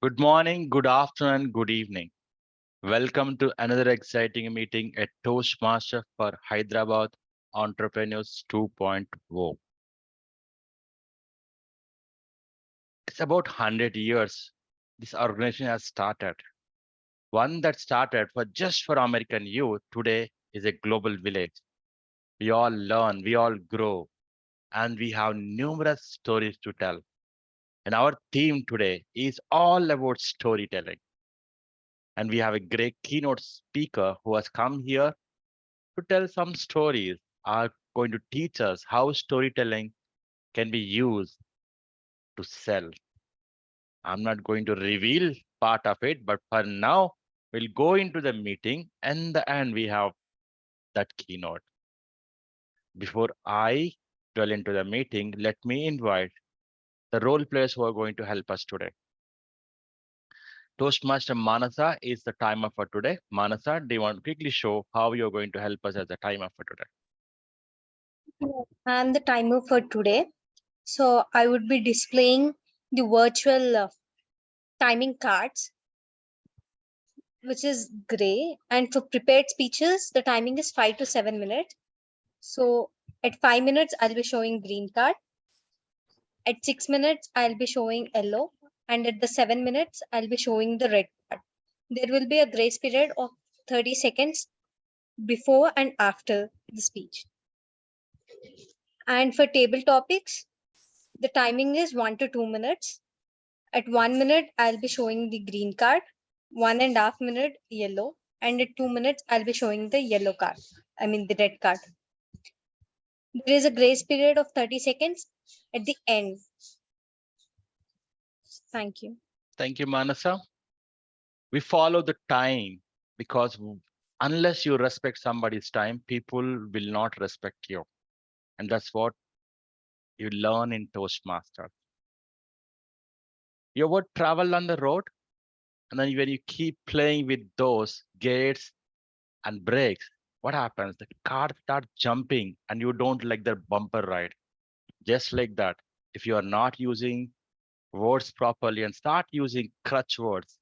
Good morning, good afternoon, good evening. Welcome to another exciting meeting at Toastmasters for Hyderabad Entrepreneurs 2.0. It's about 100 years this organization has started. One that started for American youth today is a global village. We all learn, we all grow, and we have numerous stories to tell. And our theme today is all about storytelling. And we have a great keynote speaker who has come here to tell some stories, are going to teach us how storytelling can be used to sell. I'm not going to reveal part of it, but for now, we'll go into the meeting and the end we have that keynote. Before I dwell into the meeting, let me invite the role players who are going to help us today. Toastmaster Manasa is the timer for today. Manasa, do you want to quickly show how you're going to help us as the timer for today? I'm the timer for today. So I would be displaying the virtual timing cards, which is gray. And for prepared speeches, the timing is 5 to 7 minutes. So at 5 minutes, I'll be showing green card. At 6 minutes, I'll be showing yellow. And at the 7 minutes, I'll be showing the red card. There will be a grace period of 30 seconds before and after the speech. And for table topics, the timing is 1 to 2 minutes. At 1 minute, I'll be showing the green card, 1.5 minute yellow, and at 2 minutes, I'll be showing the yellow card. The red card. There is a grace period of 30 seconds at the end. Thank you. Thank you, Manasa. We follow the time because unless you respect somebody's time, people will not respect you. And that's what you learn in Toastmasters. You would travel on the road, and then when you keep playing with those gates and brakes, what happens? The car starts jumping and you don't like the bumper ride. Just like that, if you are not using words properly and start using crutch words,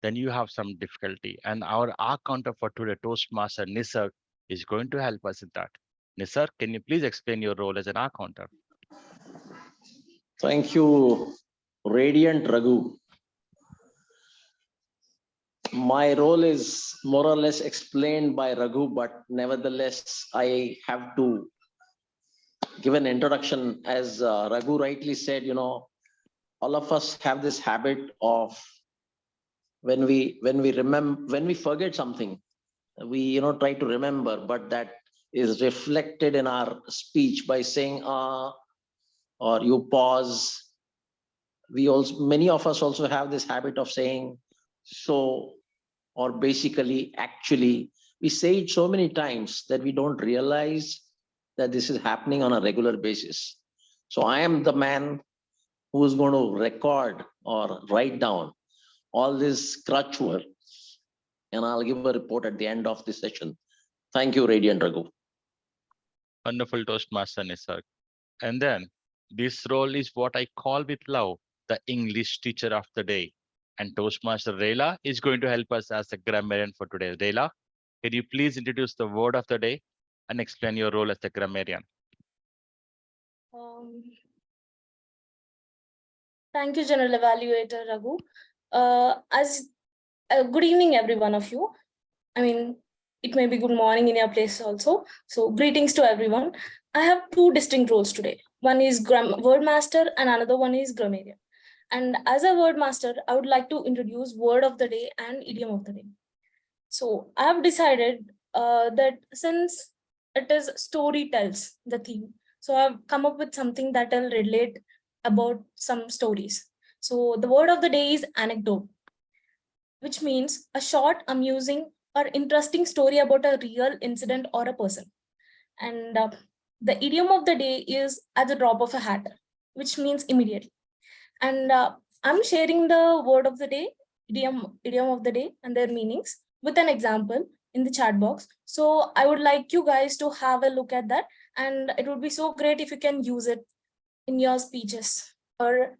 then you have some difficulty. And our counter for today, Toastmaster Nisar, is going to help us in that. Nisar, can you please explain your role as an counter? Thank you, Radiant Raghu. My role is more or less explained by Raghu, but nevertheless, I have to give an introduction. As Raghu rightly said, all of us have this habit of when we forget something, we try to remember, but that is reflected in our speech by saying or you pause. Many of us also have this habit of saying so, or basically, actually. We say it so many times that we don't realize that this is happening on a regular basis. So I am the man who is going to record or write down all this crutch work, and I'll give a report at the end of the session. Thank you, Radiant Raghu. Wonderful Toastmaster Nisar. And then this role is what I call with love, the English teacher of the day. And Toastmaster Rayla is going to help us as a grammarian for today. Rayla, can you please introduce the word of the day and explain your role as the grammarian? Thank you, General Evaluator Raghu. Good evening, every one of you. It may be good morning in your place also. So greetings to everyone. I have two distinct roles today. One is word master and another one is grammarian. And as a word master, I would like to introduce word of the day and idiom of the day. So I have decided that since it is story tells the theme, so I've come up with something that will relate about some stories. So the word of the day is anecdote, which means a short, amusing, or interesting story about a real incident or a person. And the idiom of the day is at the drop of a hat, which means immediately. And I'm sharing the word of the day, idiom of the day, and their meanings with an example in the chat box. So I would like you guys to have a look at that, and it would be so great if you can use it in your speeches or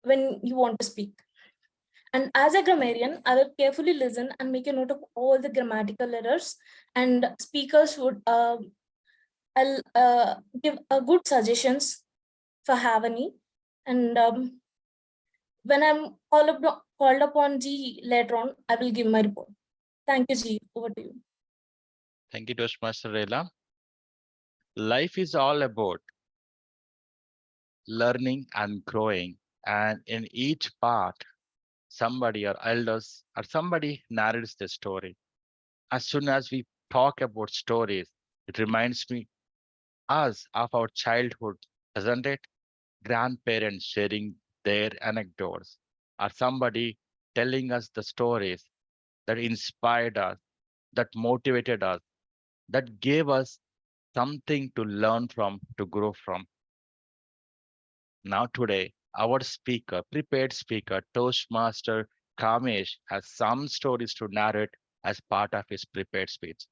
when you want to speak. And as a grammarian, I will carefully listen and make a note of all the grammatical errors, and speakers would I'll give good suggestions for Havani. And when I'm called upon G later on, I will give my report. Thank you, G. Over to you. Thank you, Toastmaster Rela. Life is all about learning and growing. And in each part, somebody or elders or somebody narrates the story. As soon as we talk about stories, it reminds me us of our childhood, doesn't it? Grandparents sharing their anecdotes, or somebody telling us the stories that inspired us, that motivated us, that gave us something to learn from, to grow from. Now, today, our speaker, prepared speaker, Toastmaster Kamesh, has some stories to narrate as part of his prepared speech.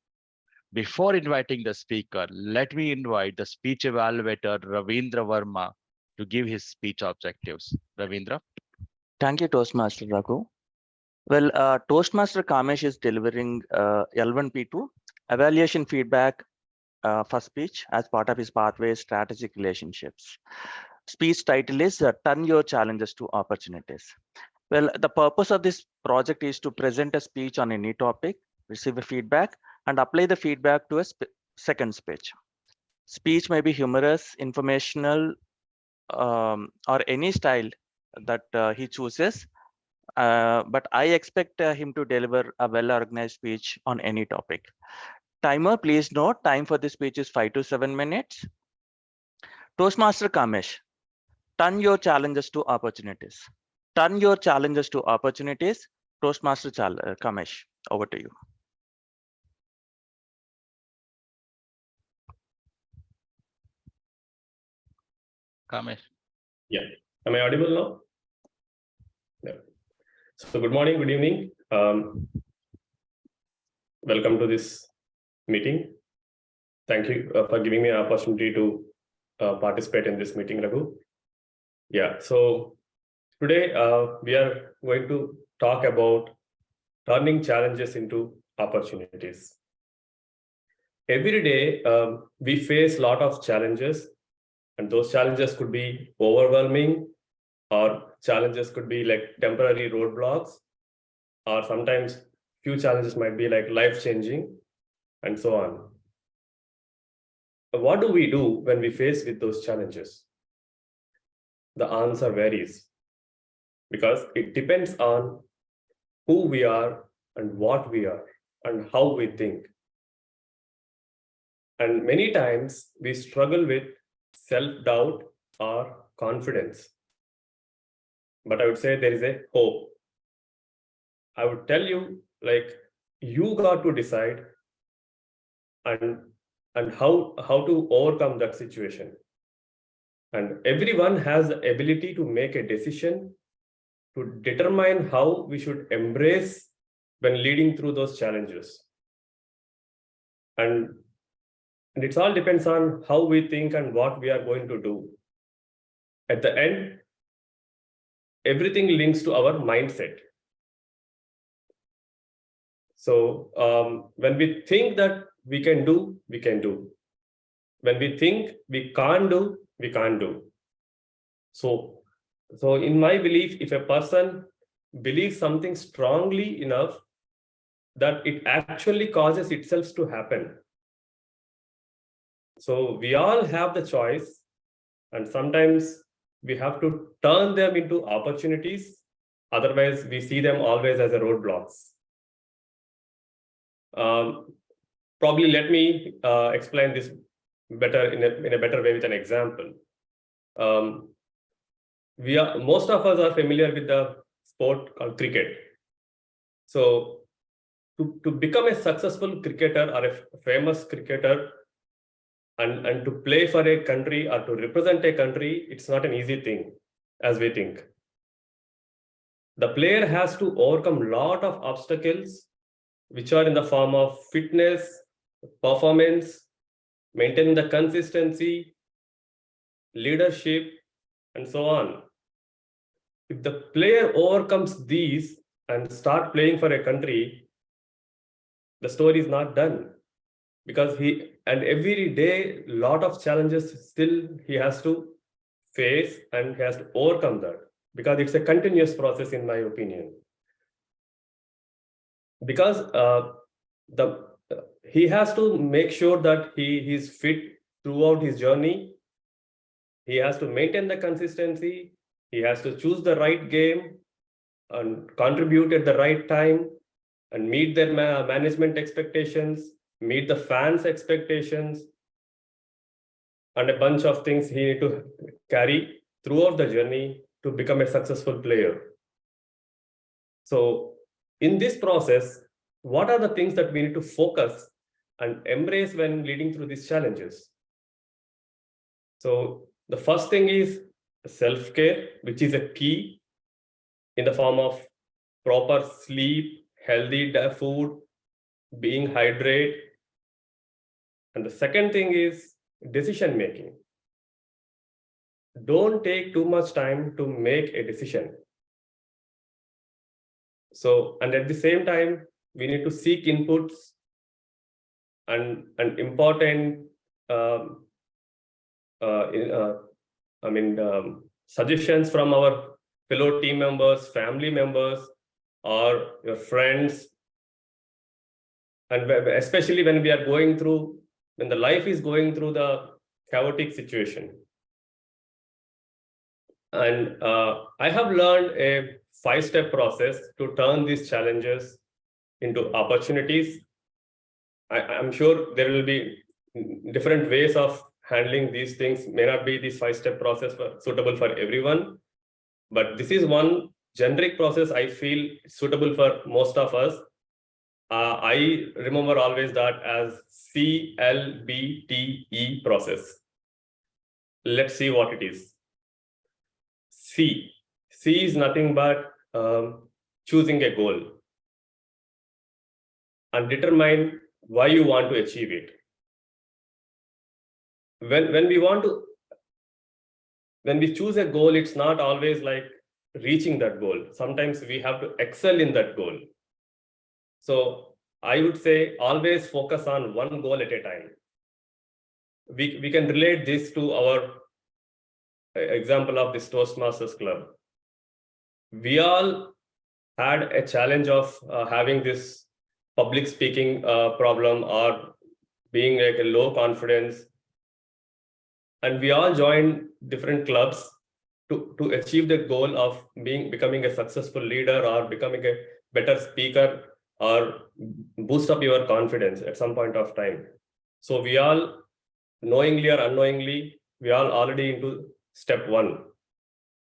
Before inviting the speaker, let me invite the speech evaluator, Ravindra Verma, to give his speech objectives. Ravindra. Thank you, Toastmaster Raghu. Well, Toastmaster Kamesh is delivering L1P2 evaluation feedback for speech as part of his pathway strategic relationships. Speech title is Turn Your Challenges to Opportunities. Well, the purpose of this project is to present a speech on any topic, receive a feedback, and apply the feedback to a second speech. Speech may be humorous, informational, or any style that he chooses. But I expect him to deliver a well-organized speech on any topic. Timer, please note, time for this speech is 5 to 7 minutes. Toastmaster Kamesh, turn your challenges to opportunities. Turn your challenges to opportunities. Toastmaster Kamesh, over to you. Kamesh. Yeah. Am I audible now? Yeah. So good morning, good evening. Welcome to this meeting. Thank you for giving me an opportunity to participate in this meeting, Raghu. Yeah, so today we are going to talk about turning challenges into opportunities. Every day we face a lot of challenges, and those challenges could be overwhelming, or challenges could be like temporary roadblocks, or sometimes few challenges might be like life-changing, and so on. What do we do when we face with those challenges? The answer varies, because it depends on who we are and what we are and how we think. And many times we struggle with self-doubt or confidence. But I would say there is a hope. I would tell you, like, you got to decide and how to overcome that situation. And everyone has the ability to make a decision to determine how we should embrace when leading through those challenges. And it all depends on how we think and what we are going to do. At the end, everything links to our mindset. So when we think that we can do, we can do. When we think we can't do, we can't do. So in my belief, if a person believes something strongly enough, that it actually causes itself to happen. So we all have the choice, and sometimes we have to turn them into opportunities. Otherwise, we see them always as a roadblocks. Probably let me explain this better in a better way with an example. Most of us are familiar with the sport called cricket. So to become a successful cricketer or a famous cricketer and to play for a country or to represent a country, it's not an easy thing as we think. The player has to overcome a lot of obstacles, which are in the form of fitness, performance, maintaining the consistency, leadership, and so on. if the player overcomes these and start playing for a country, the story is not done, because every day lot of challenges still he has to face and he has to overcome that, because it's a continuous process, in my opinion. Because he has to make sure that he is fit throughout his journey. He has to maintain the consistency. He has to choose the right game and contribute at the right time and meet their management expectations, meet the fans' expectations, and a bunch of things he need to carry throughout the journey to become a successful player. So in this process, what are the things that we need to focus and embrace when leading through these challenges? So the first thing is self-care, which is a key in the form of proper sleep, healthy food, being hydrated. And the second thing is decision making. Don't take too much time to make a decision. So, and at the same time, we need to seek inputs and important suggestions from our fellow team members, family members, or your friends. And especially when we are going through, when the life is going through the chaotic situation. And I have learned a 5-step process to turn these challenges into opportunities. I'm sure there will be different ways of handling these things. May not be this 5-step process suitable for everyone, but this is one generic process I feel suitable for most of us. I remember always that as CLBTE process. Let's see what it is. C is nothing but choosing a goal and determine why you want to achieve it. When we choose a goal, it's not always like reaching that goal. Sometimes we have to excel in that goal. So I would say always focus on one goal at a time. We can relate this to our example of this Toastmasters club. We all had a challenge of having this public speaking problem or being like a low confidence. And we all joined different clubs to achieve the goal of becoming a successful leader or becoming a better speaker or boost up your confidence at some point of time. So we all, knowingly or unknowingly, we all already into step 1.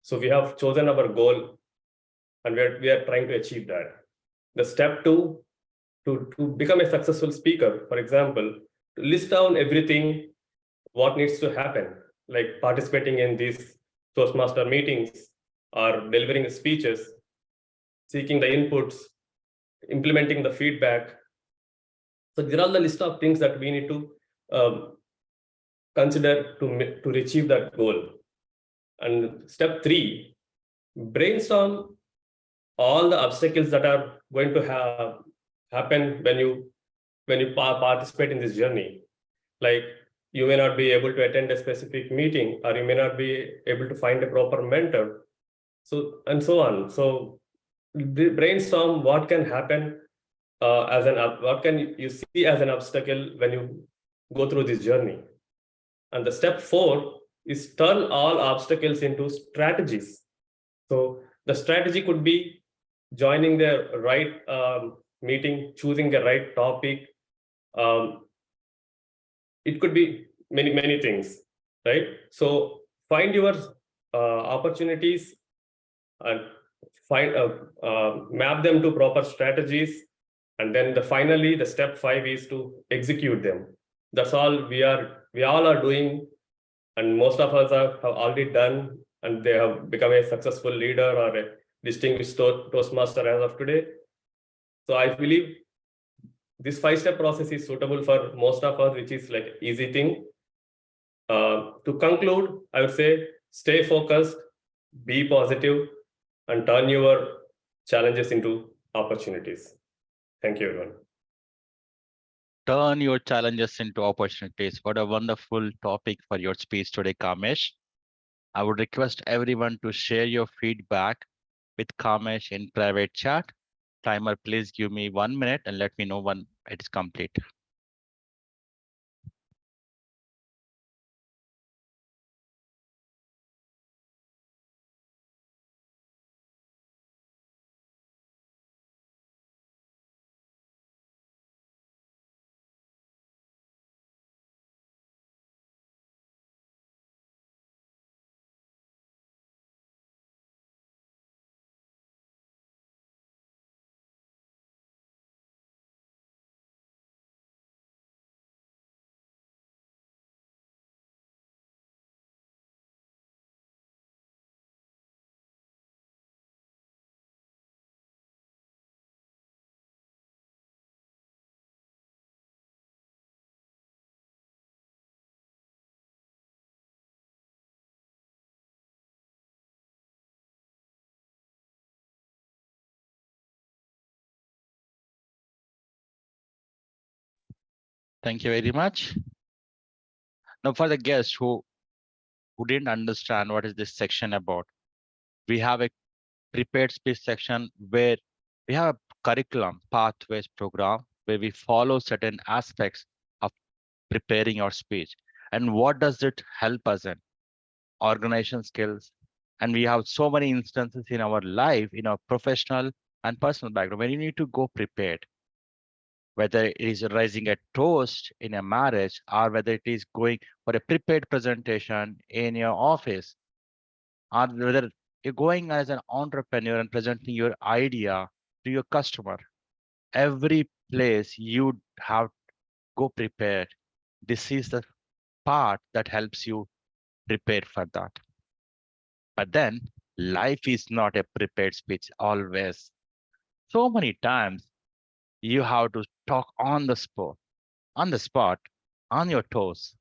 So we have chosen our goal and we are trying to achieve that. The step 2, to become a successful speaker, for example, to list down everything, what needs to happen, like participating in these Toastmaster meetings or delivering speeches, seeking the inputs, implementing the feedback. So there are the list of things that we need to consider to achieve that goal. And step 3, brainstorm all the obstacles that are going to happen when you participate in this journey. Like you may not be able to attend a specific meeting, or you may not be able to find a proper mentor, so and so on. So brainstorm what can happen what can you see as an obstacle when you go through this journey. And the step 4 is turn all obstacles into strategies. So the strategy could be joining the right meeting, choosing the right topic. It could be many things, right? So find your opportunities and map them to proper strategies. And then finally, the step 5 is to execute them. That's all we all are doing. And most of us have already done, and they have become a successful leader or a distinguished Toastmaster as of today. So I believe this 5-step process is suitable for most of us, which is like easy thing. To conclude, I would say stay focused, be positive, and turn your challenges into opportunities. Thank you, everyone. Turn your challenges into opportunities. What a wonderful topic for your speech today, Kamesh. I would request everyone to share your feedback with Kamesh in private chat. Timer, please give me 1 minute and let me know when it is complete. Thank you very much. Now for the guests who didn't understand what is this section about, we have a prepared speech section where we have a curriculum pathways program where we follow certain aspects of preparing your speech and what does it help us in organization skills. And we have so many instances in our life, in our professional and personal background, where you need to go prepared, whether it is raising a toast in a marriage or whether it is going for a prepared presentation in your office, or whether you're going as an entrepreneur and presenting your idea to your customer. Every place you have go prepared. This is the part that helps you prepare for that. But then life is not a prepared speech always. So many times you have to talk on the spot, on your toes,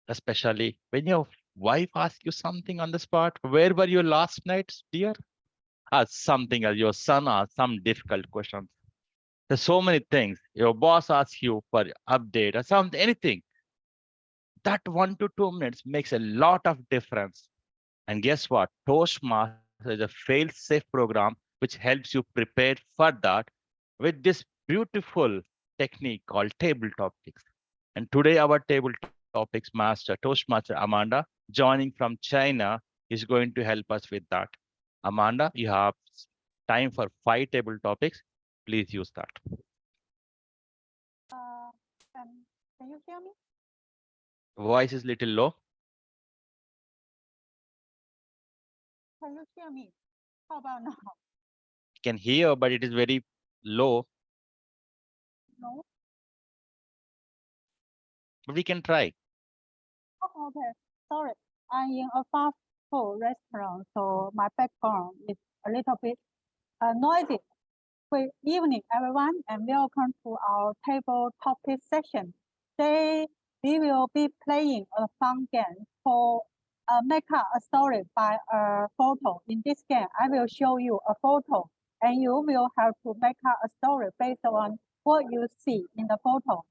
especially when your wife asks you something on the spot. Where were you last night, dear? Or something else, your son asks some difficult questions. There's so many things. Your boss asks you for update or something, anything. That 1 to 2 minutes makes a lot of difference. And guess what? Toastmasters is a fail-safe program which helps you prepare for that with this beautiful technique called table topics. And today our table topics master, Toastmaster Amanda, joining from China, is going to help us with that. Amanda, you have time for 5 table topics. Please use that. Can you hear me? Voice is little low. Can you hear me? How about now? Can hear, but it is very low. No? But we can try. Oh, okay. Sorry. I'm in a fast food restaurant, so my background is a little bit noisy. Good evening, everyone, and welcome to our table topic session. Today, we will be playing a fun game for make up a story by a photo. In this game, I will show you a photo, and you will have to make up a story based on what you see in the photo.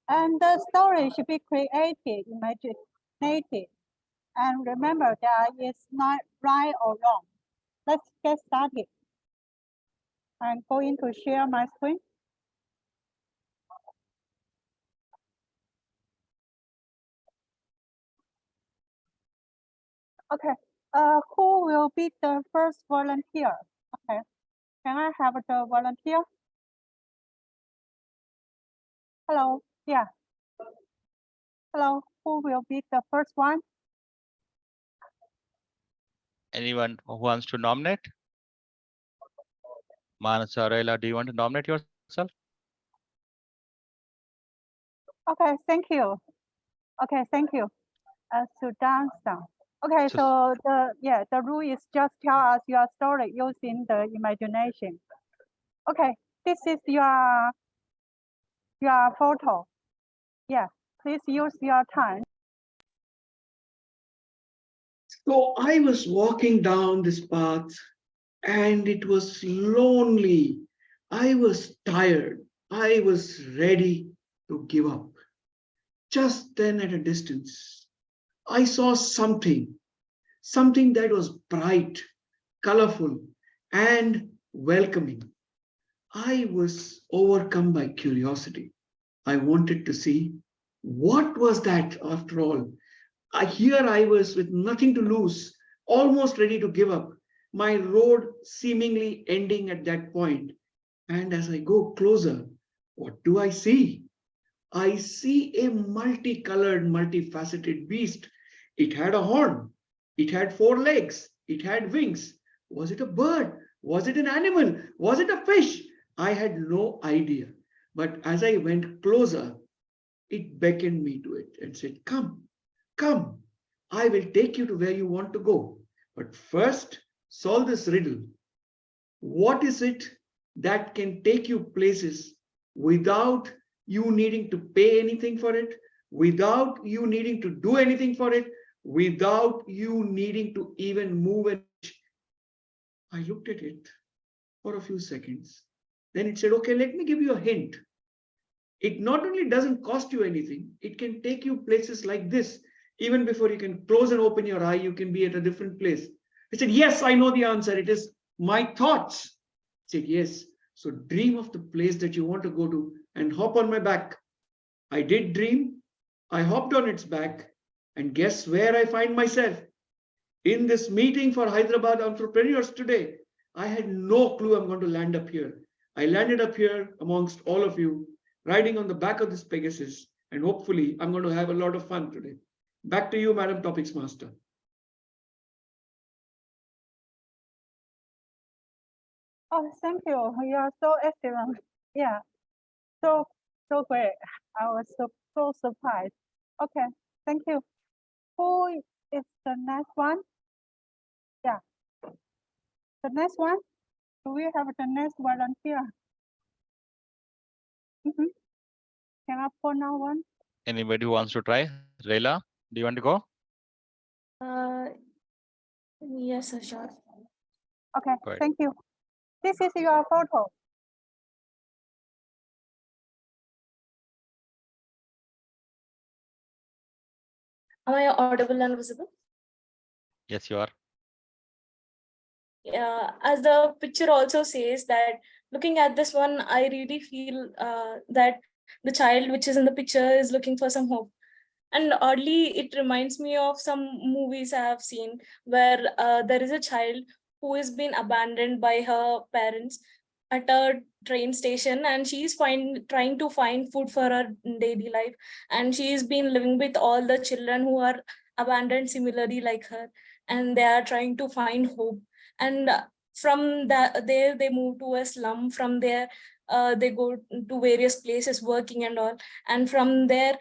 And the story should be created, imaginative. And remember, there is not right or wrong. Let's get started. I'm going to share my screen. Okay, who will be the first volunteer? Okay, can I have the volunteer? Hello, yeah. Hello, who will be the first one? Anyone who wants to nominate? Manasarela, do you want to nominate yourself? Okay, thank you. Okay, thank you. Sudarshan. Okay, so the rule is just tell us your story using the imagination. Okay, this is your photo. Yeah, please use your time. So I was walking down this path and it was lonely. I was tired. I was ready to give up. Just then at a distance, I saw something that was bright, colorful, and welcoming. I was overcome by curiosity. I wanted to see what was that after all. Here I was with nothing to lose, almost ready to give up, my road seemingly ending at that point. And as I go closer, what do I see? I see a multicolored, multifaceted beast. It had a horn. It had 4 legs. It had wings. Was it a bird? Was it an animal? Was it a fish? I had no idea. But as I went closer, it beckoned me to it and said, "Come, come. I will take you to where you want to go. But first, solve this riddle. What is it that can take you places without you needing to pay anything for it, without you needing to do anything for it, without you needing to even move an inch?" I looked at it for a few seconds. Then it said, "Okay, let me give you a hint. It not only doesn't cost you anything, it can take you places like this. Even before you can close and open your eye, you can be at a different place." I said, "Yes, I know the answer. It is my thoughts." I said, "Yes. So dream of the place that you want to go to and hop on my back." I did dream. I hopped on its back, and guess where I find myself? In this meeting for Hyderabad Entrepreneurs today. I had no clue I'm going to land up here. I landed up here amongst all of you, riding on the back of this Pegasus, and hopefully I'm going to have a lot of fun today. Back to you, Madam Topics Master. Oh, thank you. You are so excellent. Yeah, so great. I was so surprised. Okay, thank you. Who is the next one? Yeah, the next one. Do we have the next volunteer? Can I pull now one? Anybody who wants to try? Leila, do you want to go? Yes, sure. Okay, Go ahead. thank you. This is your photo. Am I audible and visible? Yes, you are. Yeah, as the picture also says that looking at this one, I really feel that the child which is in the picture is looking for some hope. And oddly, it reminds me of some movies I have seen where there is a child who is being abandoned by her parents at a train station, and she's trying to find food for her daily life, and she's been living with all the children who are abandoned similarly like her, and they are trying to find hope. And from that there they move to a slum. From there they go to various places working and all, and from there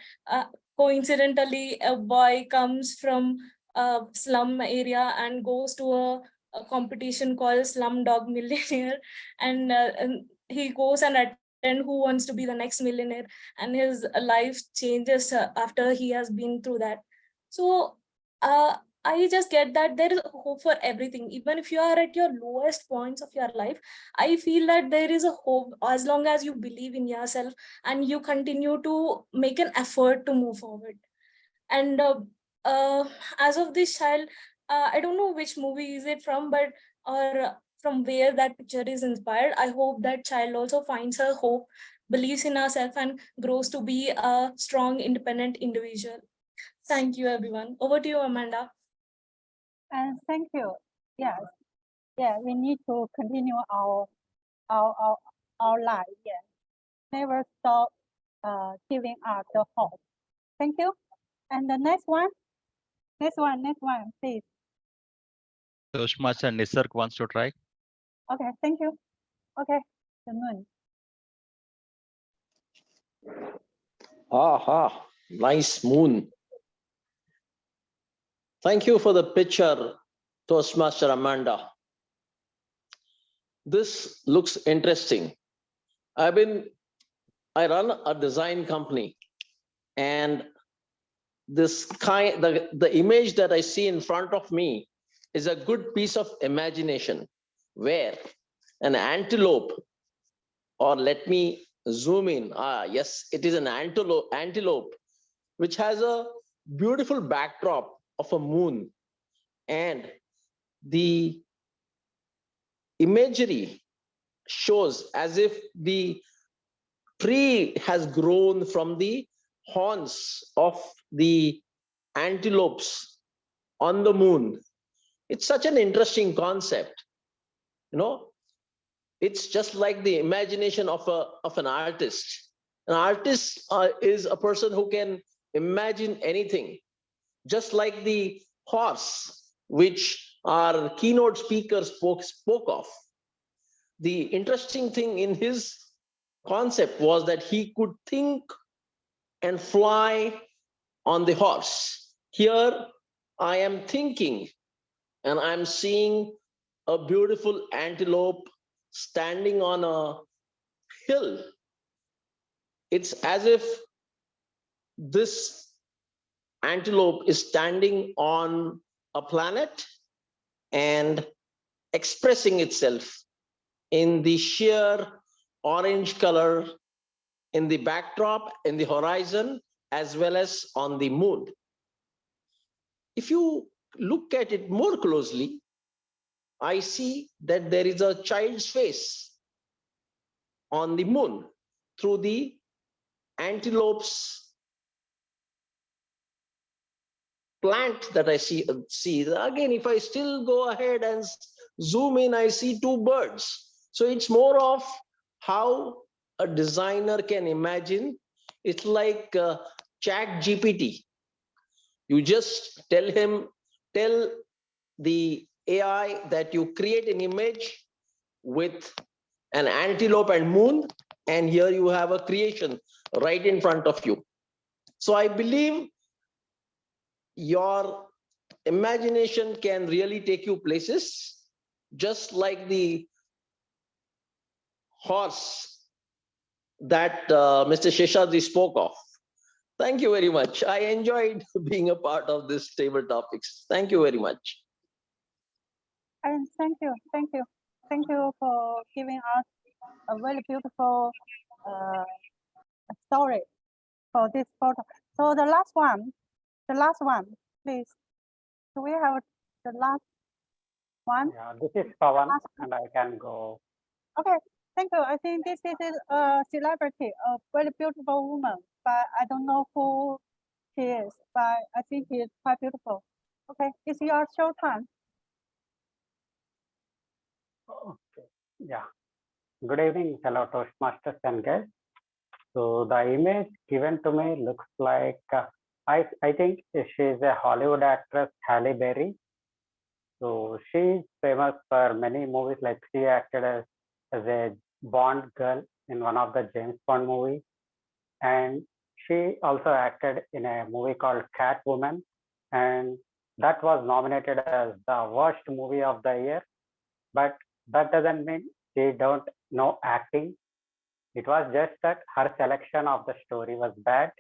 coincidentally a boy comes from a slum area and goes to a competition called Slumdog Millionaire, and he goes and attend Who Wants to Be the Next Millionaire, and his life changes after he has been through that. So I just get that there is hope for everything. Even if you are at your lowest points of your life, I feel that there is a hope as long as you believe in yourself and you continue to make an effort to move forward. And as of this child, I don't know which movie is it from, but or from where that picture is inspired. I hope that child also finds her hope, believes in herself, and grows to be a strong, independent individual. Thank you, everyone. Over to you, Amanda. And thank you. Yes, yeah, we need to continue our life. Yeah, never stop giving up the hope. Thank you. And the next one, please. Toastmaster Nisarg wants to try. Okay, thank you. Okay, the moon. Aha, nice moon. Thank you for the picture, Toastmaster Amanda. This looks interesting. I run a design company, and the image that I see in front of me is a good piece of imagination. where an antelope, or let me zoom in. Yes, it is an antelope, which has a beautiful backdrop of a moon, and the imagery shows as if the tree has grown from the horns of the antelopes on the moon. It's such an interesting concept. It's just like the imagination of an artist. An artist is a person who can imagine anything, just like the horse, which our keynote speaker spoke of. The interesting thing in his concept was that he could think and fly on the horse. Here I am thinking and I'm seeing a beautiful antelope standing on a hill. It's as if this antelope is standing on a planet and expressing itself in the sheer orange color in the backdrop, in the horizon, as well as on the moon. If you look at it more closely, I see that there is a child's face on the moon through the antelope's plant that I see. Again, if I still go ahead and zoom in, I see two birds. So it's more of how a designer can imagine. It's like Chat GPT. You just tell the AI that you create an image with an antelope and moon, and here you have a creation right in front of you. So I believe your imagination can really take you places, just like the horse that Mr. Seshadri spoke of. Thank you very much. I enjoyed being a part of this table topics. Thank you very much. And thank you for giving us a very beautiful story for this photo. So the last one, please. Do we have the last one? Yeah, this is Pawan, and I can go. Okay, thank you. I think this is a celebrity, a very beautiful woman, but I don't know who she is, but I think she is quite beautiful. Okay, it's your show time. Okay, yeah. Good evening, fellow Toastmasters and guests. So the image given to me looks like, I think she's a Hollywood actress, Halle Berry. So she's famous for many movies, like she acted as a Bond girl in one of the James Bond movies. And she also acted in a movie called Catwoman, and that was nominated as the worst movie of the year. But that doesn't mean she don't know acting. It was just that her selection of the story was bad.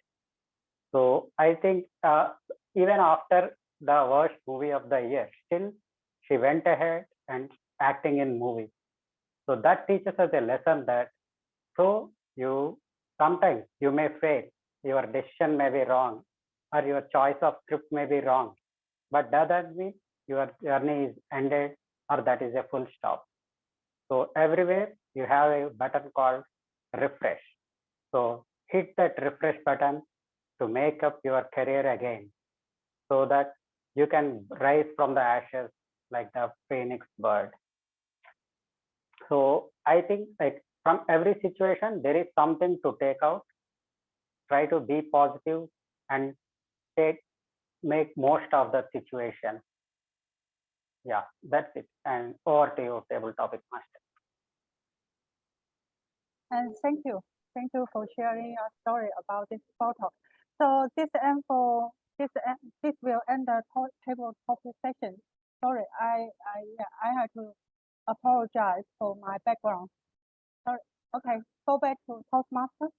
So I think even after the worst movie of the year, still she went ahead and acting in movies. So that teaches us a lesson that sometimes you may fail, your decision may be wrong, or your choice of script may be wrong, but that doesn't mean your journey is ended or that is a full stop. So everywhere you have a button called refresh. So hit that refresh button to make up your career again, so that you can rise from the ashes like the phoenix bird. So I think, like, from every situation, there is something to take out. Try to be positive and make most of the situation. Yeah, that's it. And over to you, table topic master. And thank you for sharing your story about this photo. So this will end the table topic session. Sorry, I had to apologize for my background. Sorry. Okay, go back to Toastmasters.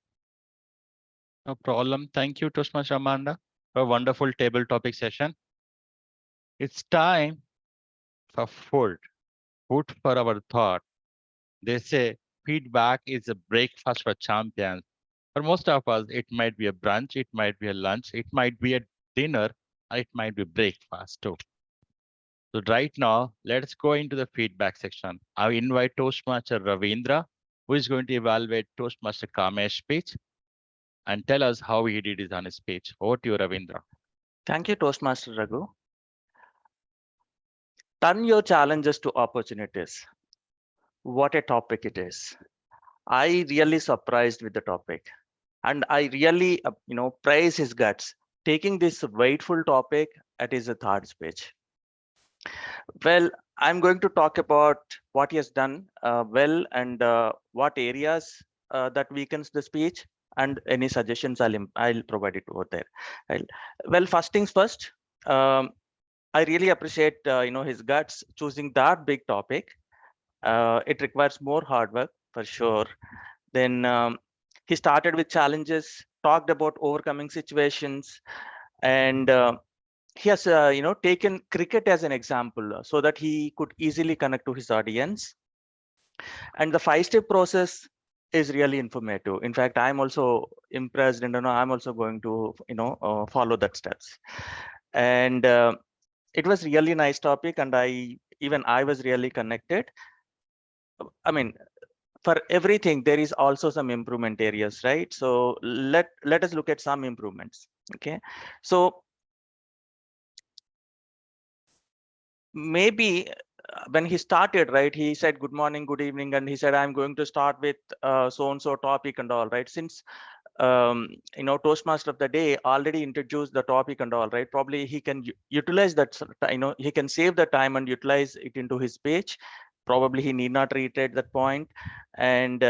No problem. Thank you, Toastmaster Amanda, for a wonderful table topic session. It's time for food. food for our thought. They say feedback is a breakfast for champions. For most of us, it might be a brunch, it might be a lunch, it might be a dinner, or it might be breakfast too. So right now, let's go into the feedback section. I invite Toastmaster Ravindra, who is going to evaluate Toastmaster Kamesh's speech and tell us how he did it on his speech. Over to you, Ravindra. Thank you, Toastmaster Raghu. Turn your challenges to opportunities. What a topic it is. I really surprised with the topic, and I really, praise his guts taking this weightful topic at his third speech. Well, I'm going to talk about what he has done well and what areas that weakens the speech, and any suggestions I'll provide it over there. Well, first things first. I really appreciate his guts choosing that big topic. It requires more hard work for sure. Then he started with challenges, talked about overcoming situations, and he has taken cricket as an example so that he could easily connect to his audience. And the 5-step process is really informative. In fact, I'm also impressed, and I'm also going to follow that steps. And it was really nice topic, and I was really connected. I mean, for everything there is also some improvement areas, right? So let us look at some improvements. Okay, so maybe when he started, right, he said good morning, good evening, and he said I'm going to start with so and so topic and all, right? Since Toastmaster of the day already introduced the topic and all, right? Probably he can utilize that, he can save the time and utilize it into his page. Probably he need not reiterate that point. And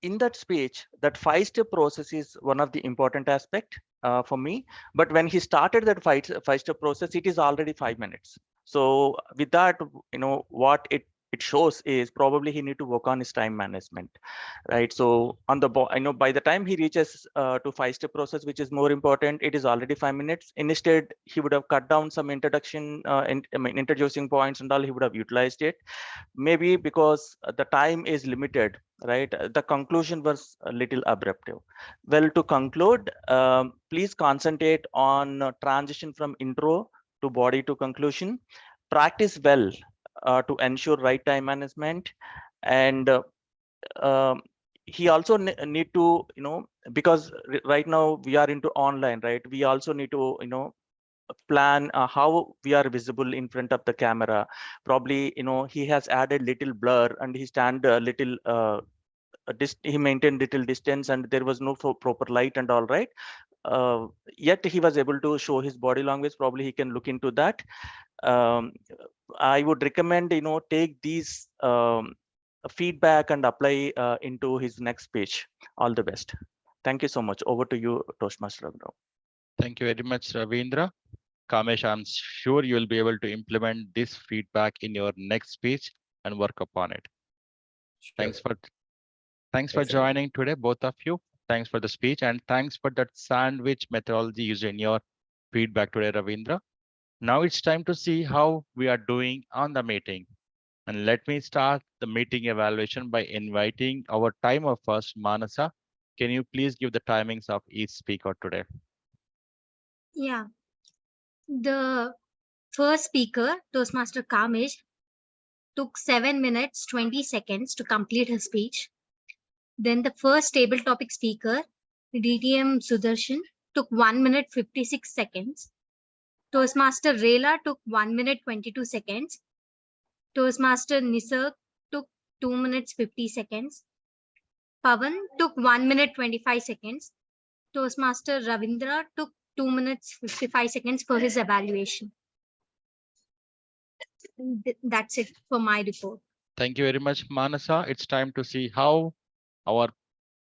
in that speech, that 5-step process is one of the important aspect for me. But when he started that 5-step process, it is already 5 minutes. So with that, what it shows is probably he need to work on his time management, right? So on the by the time he reaches to 5-step process, which is more important, it is already 5 minutes. Instead, he would have cut down some introduction introducing points and all. He would have utilized it. Maybe because the time is limited, right? The conclusion was a little abrupt. Well, to conclude, please concentrate on transition from intro to body to conclusion. Practice well to ensure right time management. And he also need to, because right now we are into online, right? We also need to, plan how we are visible in front of the camera. Probably, he has added little blur, and he stand a little he maintained little distance, and there was no proper light and all, right? Yet he was able to show his body language. Probably he can look into that. I would recommend, take these feedback and apply into his next page. All the best. Thank you so much. Over to you, Toastmaster Raghu. Thank you very much, Ravindra. Kamesh, I'm sure you will be able to implement this feedback in your next speech and work upon it. Sure. Thanks for joining today, both of you. Thanks for the speech, and thanks for that sandwich methodology used in your feedback today, Ravindra. Now it's time to see how we are doing on the meeting. And let me start the meeting evaluation by inviting our timer first, Manasa. Can you please give the timings of each speaker today? Yeah. The first speaker, Toastmaster Kamesh, took 7 minutes 20 seconds to complete his speech. Then the first table topic speaker, DTM Sudarshan, took 1 minute 56 seconds. Toastmaster Rela took 1 minute 22 seconds. Toastmaster Nisarg took 2 minutes 50 seconds. Pavan took 1 minute 25 seconds. Toastmaster Ravindra took 2 minutes 55 seconds for his evaluation. That's it for my report. Thank you very much, Manasa. It's time to see how our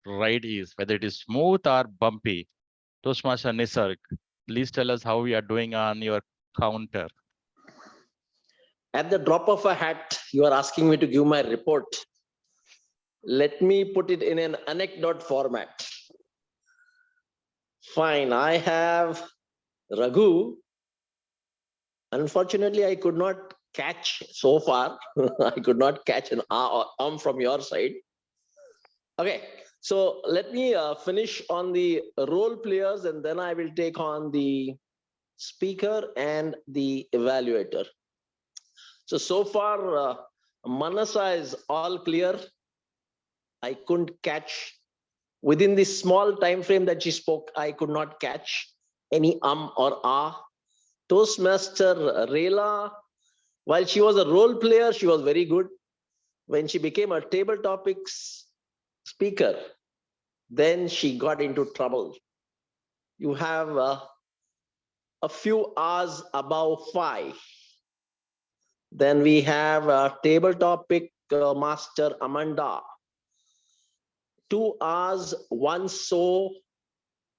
ride is, whether it is smooth or bumpy. Toastmaster Nisarg, please tell us how we are doing on your counter. At the drop of a hat, you are asking me to give my report. Let me put it in an anecdote format. Fine, I have Raghu Unfortunately, I could not catch so far. I could not catch an from your side. Okay, so let me finish on the role players, and then I will take on the speaker and the evaluator. So far, Manasa is all clear. I couldn't catch within this small time frame that she spoke. I could not catch any or ah. Toastmaster Rela, while she was a role player, she was very good. When she became a table topics speaker, then she got into trouble. You have a few hours above 5. Then we have a table topic master Amanda. 2 hours, 1 so.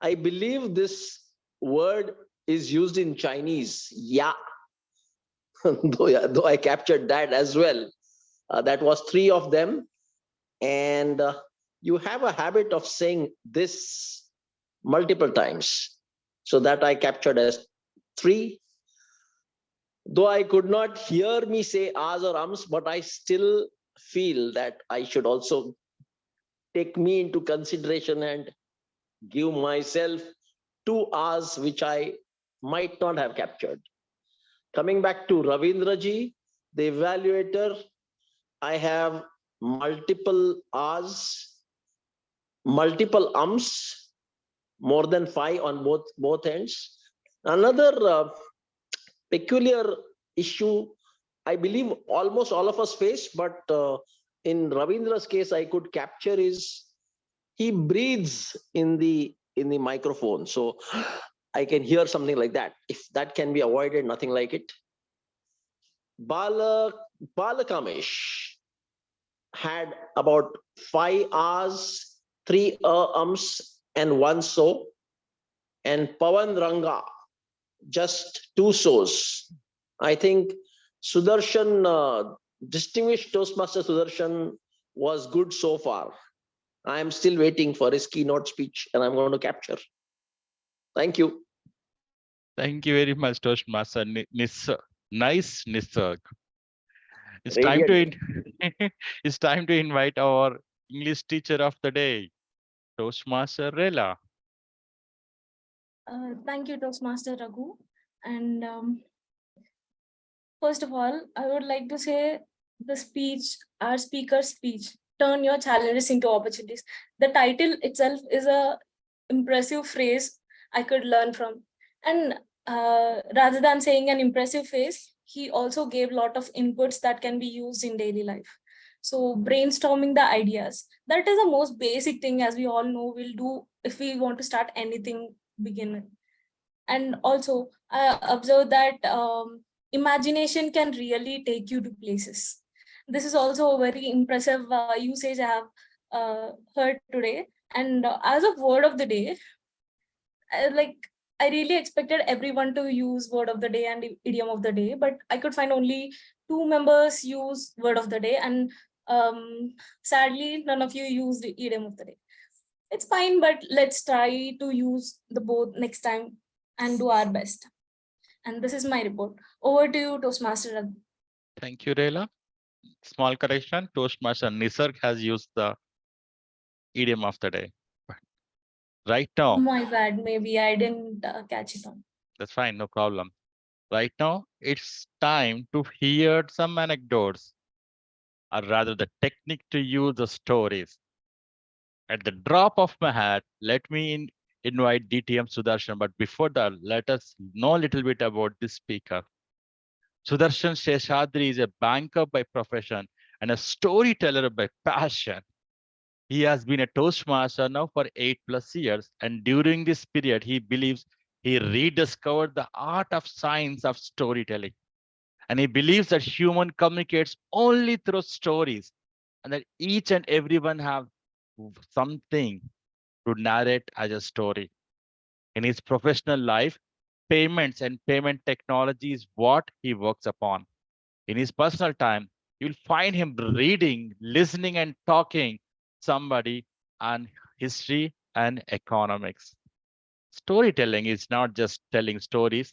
I believe this word is used in Chinese. Yeah. though I captured that as well. That was 3 of them. And you have a habit of saying this multiple times. So that I captured as 3. Though I could not hear me say ahs or ums, but I still feel that I should also take me into consideration and give myself 2 hours, which I might not have captured. Coming back to Ravindraji, the evaluator, I have multiple hours, multiple ums, more than 5 on both ends. Another peculiar issue, I believe almost all of us face, but in Ravindra's case, I could capture is he breathes in the microphone. So I can hear something like that. If that can be avoided, nothing like it. Balakamesh had about 5 hours, 3 ums, and 1 so. And Pawan Ranga, just 2 so's. I think Sudarshan, distinguished Toastmaster Sudarshan, was good so far. I am still waiting for his keynote speech, and I'm going to capture. Thank you. Thank you very much, Toastmaster Nice Nisarg. It's it's time to invite our English teacher of the day, Toastmaster Rela. Thank you, Toastmaster Raghu. And first of all, I would like to say our speaker's speech, turn your challenges into opportunities. The title itself is a impressive phrase I could learn from. And rather than saying an impressive phrase, he also gave a lot of inputs that can be used in daily life. So brainstorming the ideas, that is the most basic thing, as we all know, we'll do if we want to start anything, begin with. And also I observed that imagination can really take you to places. This is also a very impressive usage I have heard today. And as a word of the day, I really expected everyone to use word of the day and idiom of the day, but I could find only 2 members use word of the day, and sadly none of you used the idiom of the day. It's fine, but let's try to use the both next time and do our best. And this is my report. Over to you, Toastmaster Raghu. Thank you, Rela. Small correction, Toastmaster Nisarg has used the idiom of the day. Right now. My bad, maybe I didn't catch it on. That's fine, no problem. Right now, it's time to hear some anecdotes, or rather the technique to use the stories. At the drop of my hat, let me invite DTM Sudarshan, but before that, let us know a little bit about this speaker. Sudarshan Seshadri is a banker by profession and a storyteller by passion. He has been a Toastmaster now for 8+ years, and during this period, he believes he rediscovered the art of science of storytelling. And he believes that human communicates only through stories, and that each and everyone have something to narrate as a story. In his professional life, payments and payment technology is what he works upon. In his personal time, you'll find him reading, listening, and talking somebody on history and economics. Storytelling is not just telling stories,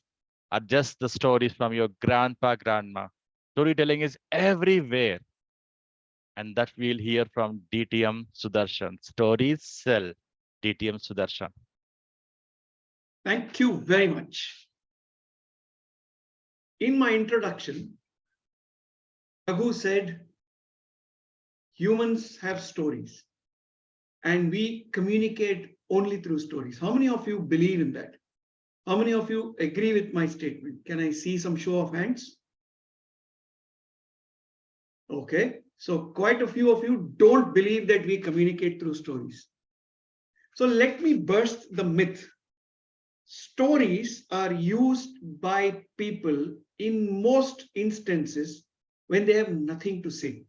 are just the stories from your grandpa, grandma. Storytelling is everywhere. And that we'll hear from DTM Sudarshan. Stories sell. DTM Sudarshan. Thank you very much. In my introduction, Raghu said, humans have stories and we communicate only through stories. How many of you believe in that? How many of you agree with my statement? Can I see some show of hands? Okay, so quite a few of you don't believe that we communicate through stories. So let me burst the myth. Stories are used by people in most instances when they have nothing to say.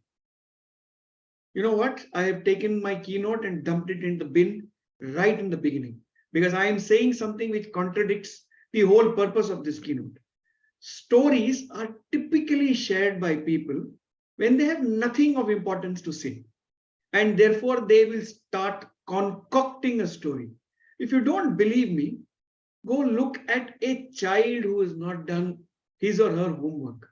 You know what? I have taken my keynote and dumped it in the bin right in the beginning because I am saying something which contradicts the whole purpose of this keynote. Stories are typically shared by people when they have nothing of importance to say, and therefore they will start concocting a story. If you don't believe me, go look at a child who has not done his or her homework.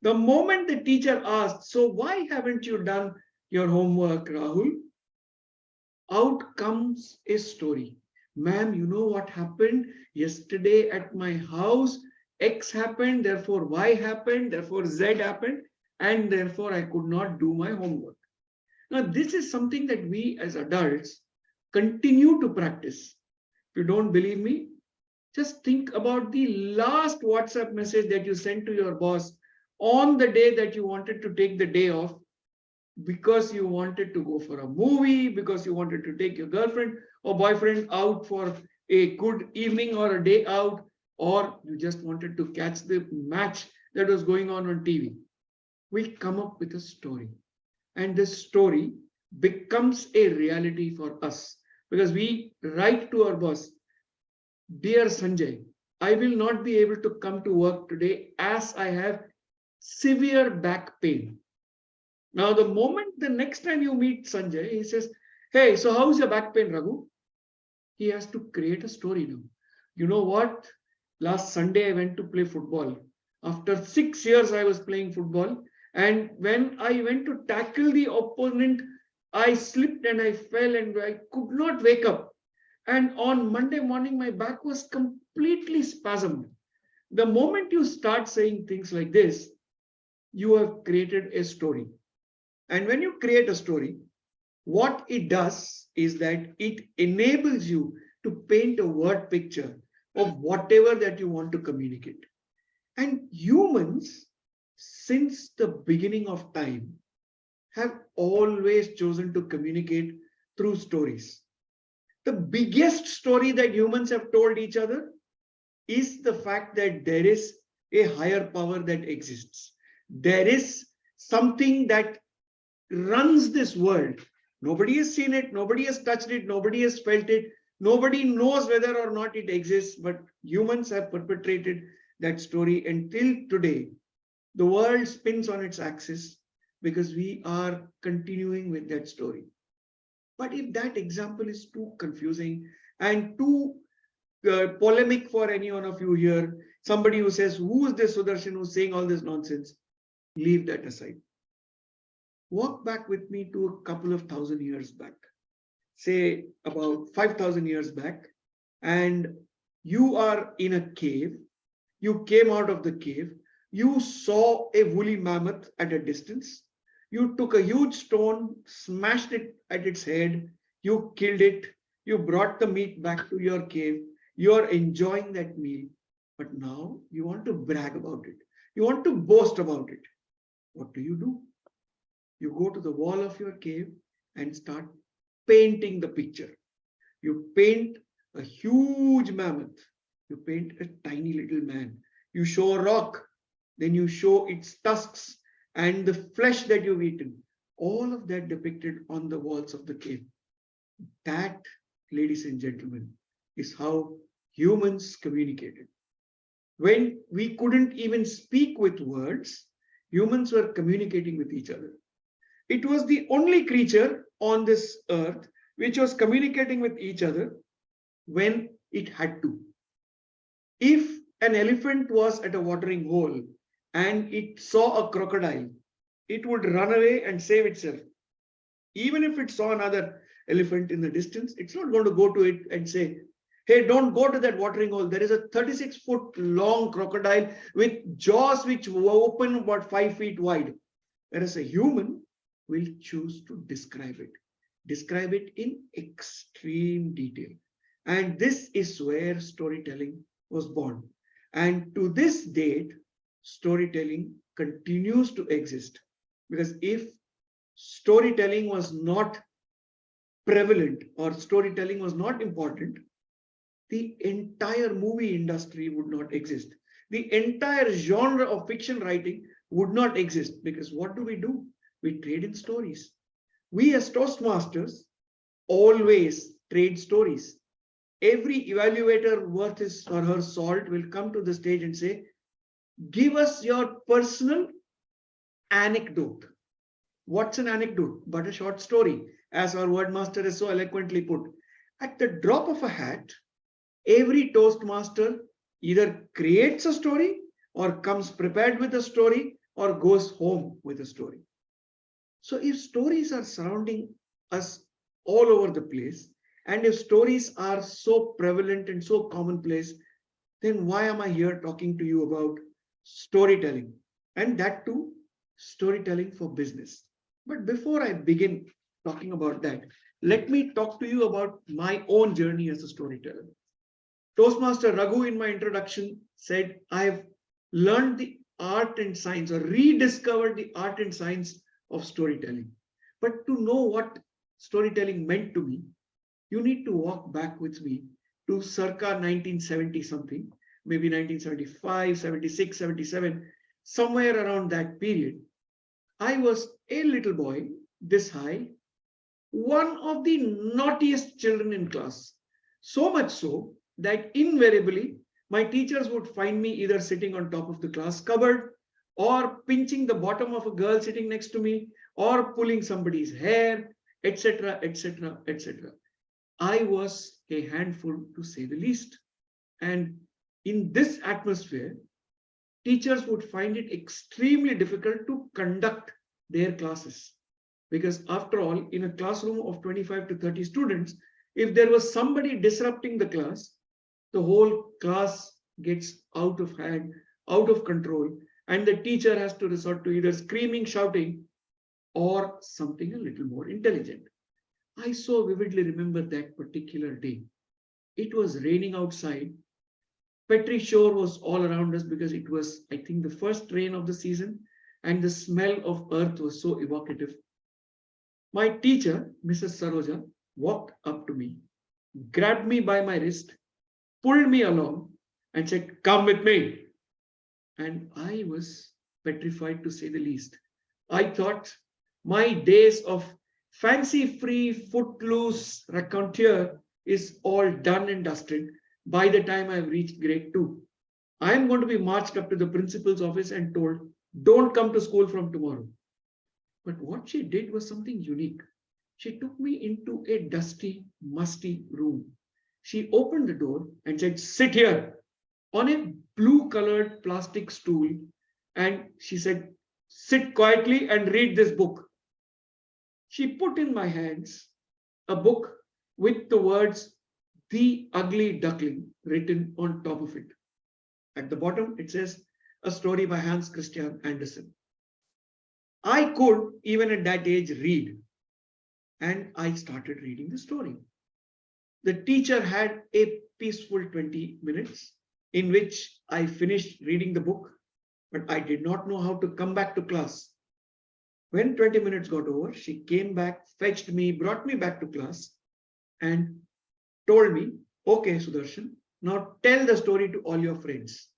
The moment the teacher asks, so why haven't you done your homework, Rahul? Out comes a story. Ma'am, you know what happened yesterday at my house? X happened, therefore Y happened, therefore Z happened, and therefore I could not do my homework. Now, this is something that we as adults continue to practice. If you don't believe me, just think about the last WhatsApp message that you sent to your boss on the day that you wanted to take the day off because you wanted to go for a movie, because you wanted to take your girlfriend or boyfriend out for a good evening or a day out, or you just wanted to catch the match that was going on TV. We come up with a story, and this story becomes a reality for us because we write to our boss, dear Sanjay, I will not be able to come to work today as I have severe back pain. Now, the moment the next time you meet Sanjay, he says, hey, so how's your back pain, Raghu? He has to create a story now. You know what? Last Sunday, I went to play football. After 6 years, I was playing football. And when I went to tackle the opponent, I slipped and I fell and I could not wake up. And on Monday morning, my back was completely spasmed. The moment you start saying things like this, you have created a story. And when you create a story, what it does is that it enables you to paint a word picture of whatever that you want to communicate. And humans, since the beginning of time, have always chosen to communicate through stories. The biggest story that humans have told each other is the fact that there is a higher power that exists. There is something that runs this world. Nobody has seen it, nobody has touched it, nobody has felt it, nobody knows whether or not it exists, but humans have perpetrated that story until today. The world spins on its axis because we are continuing with that story. But if that example is too confusing and too polemic for any one of you here, somebody who says, who is this Sudarshan who's saying all this nonsense? Leave that aside. Walk back with me to a couple of thousand years back, say about 5,000 years back, and you are in a cave. You came out of the cave. You saw a woolly mammoth at a distance. You took a huge stone, smashed it at its head. You killed it. You brought the meat back to your cave. You are enjoying that meal. But now you want to brag about it. You want to boast about it. What do? You go to the wall of your cave and start painting the picture. You paint a huge mammoth. You paint a tiny little man. You show a rock. Then you show its tusks and the flesh that you've eaten. All of that depicted on the walls of the cave. That, ladies and gentlemen, is how humans communicated. When we couldn't even speak with words, humans were communicating with each other. It was the only creature on this earth which was communicating with each other when it had to. If an elephant was at a watering hole and it saw a crocodile, it would run away and save itself. Even if it saw another elephant in the distance, it's not going to go to it and say, hey, don't go to that watering hole. There is a 36-foot long crocodile with jaws which open about 5 feet wide. Whereas a human will choose to describe it in extreme detail. And this is where storytelling was born. And to this date, storytelling continues to exist. Because if storytelling was not prevalent or storytelling was not important, the entire movie industry would not exist. The entire genre of fiction writing would not exist, because what do? We trade in stories. We as Toastmasters always trade stories. Every evaluator worth his or her salt will come to the stage and say, give us your personal anecdote. What's an anecdote but a short story, as our wordmaster has so eloquently put. At the drop of a hat, every Toastmaster either creates a story or comes prepared with a story or goes home with a story. So if stories are surrounding us all over the place, and if stories are so prevalent and so commonplace, then why am I here talking to you about storytelling? And that too, storytelling for business. But before I begin talking about that, let me talk to you about my own journey as a storyteller. Toastmaster Raghu in my introduction said, I have learned the art and science, or rediscovered the art and science of storytelling. But to know what storytelling meant to me, you need to walk back with me to circa 1970 something, maybe 1975, 76, 77, somewhere around that period. I was a little boy, this high, one of the naughtiest children in class. So much so that invariably my teachers would find me either sitting on top of the class cupboard, or pinching the bottom of a girl sitting next to me, or pulling somebody's hair, etc., etc., etc. I was a handful, to say the least. And in this atmosphere, teachers would find it extremely difficult to conduct their classes. Because after all, in a classroom of 25 to 30 students, if there was somebody disrupting the class, the whole class gets out of hand, out of control, and the teacher has to resort to either screaming, shouting, or something a little more intelligent. I so vividly remember that particular day. It was raining outside. Petri shore was all around us because it was, I think, the first rain of the season, and the smell of earth was so evocative. My teacher, Mrs. Saroja, walked up to me, grabbed me by my wrist, pulled me along, and said, come with me. And I was petrified, to say the least. I thought my days of fancy-free, footloose raconteur is all done and dusted by the time I've reached grade 2. I am going to be marched up to the principal's office and told, don't come to school from tomorrow. But what she did was something unique. She took me into a dusty, musty room. She opened the door and said, sit here on a blue-colored plastic stool. And she said, sit quietly and read this book. She put in my hands a book with the words, The Ugly Duckling, written on top of it. At the bottom, it says, a story by Hans Christian Andersen. I could, even at that age, read. And I started reading the story. The teacher had a peaceful 20 minutes in which I finished reading the book, but I did not know how to come back to class. When 20 minutes got over, she came back, fetched me, brought me back to class, and told me, okay, Sudarshan, now tell the story to all your friends.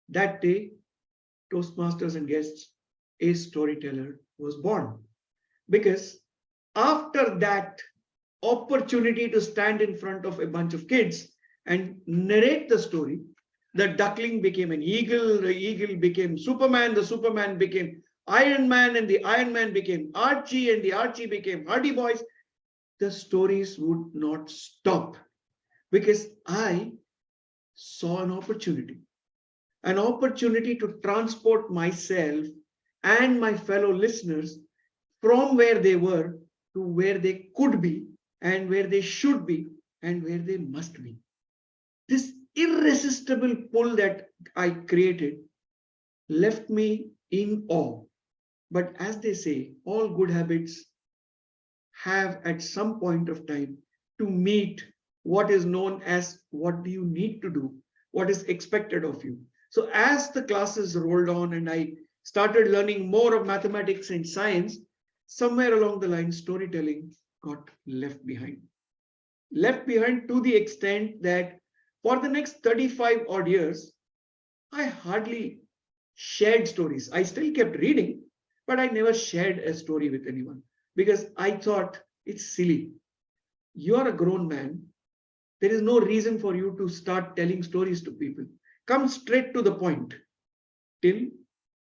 That day, Toastmasters and guests, a storyteller was born. Because after that opportunity to stand in front of a bunch of kids and narrate the story, the duckling became an eagle, the eagle became Superman, the Superman became Iron Man, and the Iron Man became Archie, and the Archie became Hardy Boys. The stories would not stop because I saw an opportunity to transport myself and my fellow listeners from where they were to where they could be and where they should be and where they must be. This irresistible pull that I created left me in awe. But as they say, all good habits have at some point of time to meet what is known as what do you need to do, what is expected of you. So as the classes rolled on and I started learning more of mathematics and science, somewhere along the line, storytelling got left behind. Left behind to the extent that for the next 35 odd years, I hardly shared stories. I still kept reading, but I never shared a story with anyone because I thought it's silly. You're a grown man. There is no reason for you to start telling stories to people. Come straight to the point. Till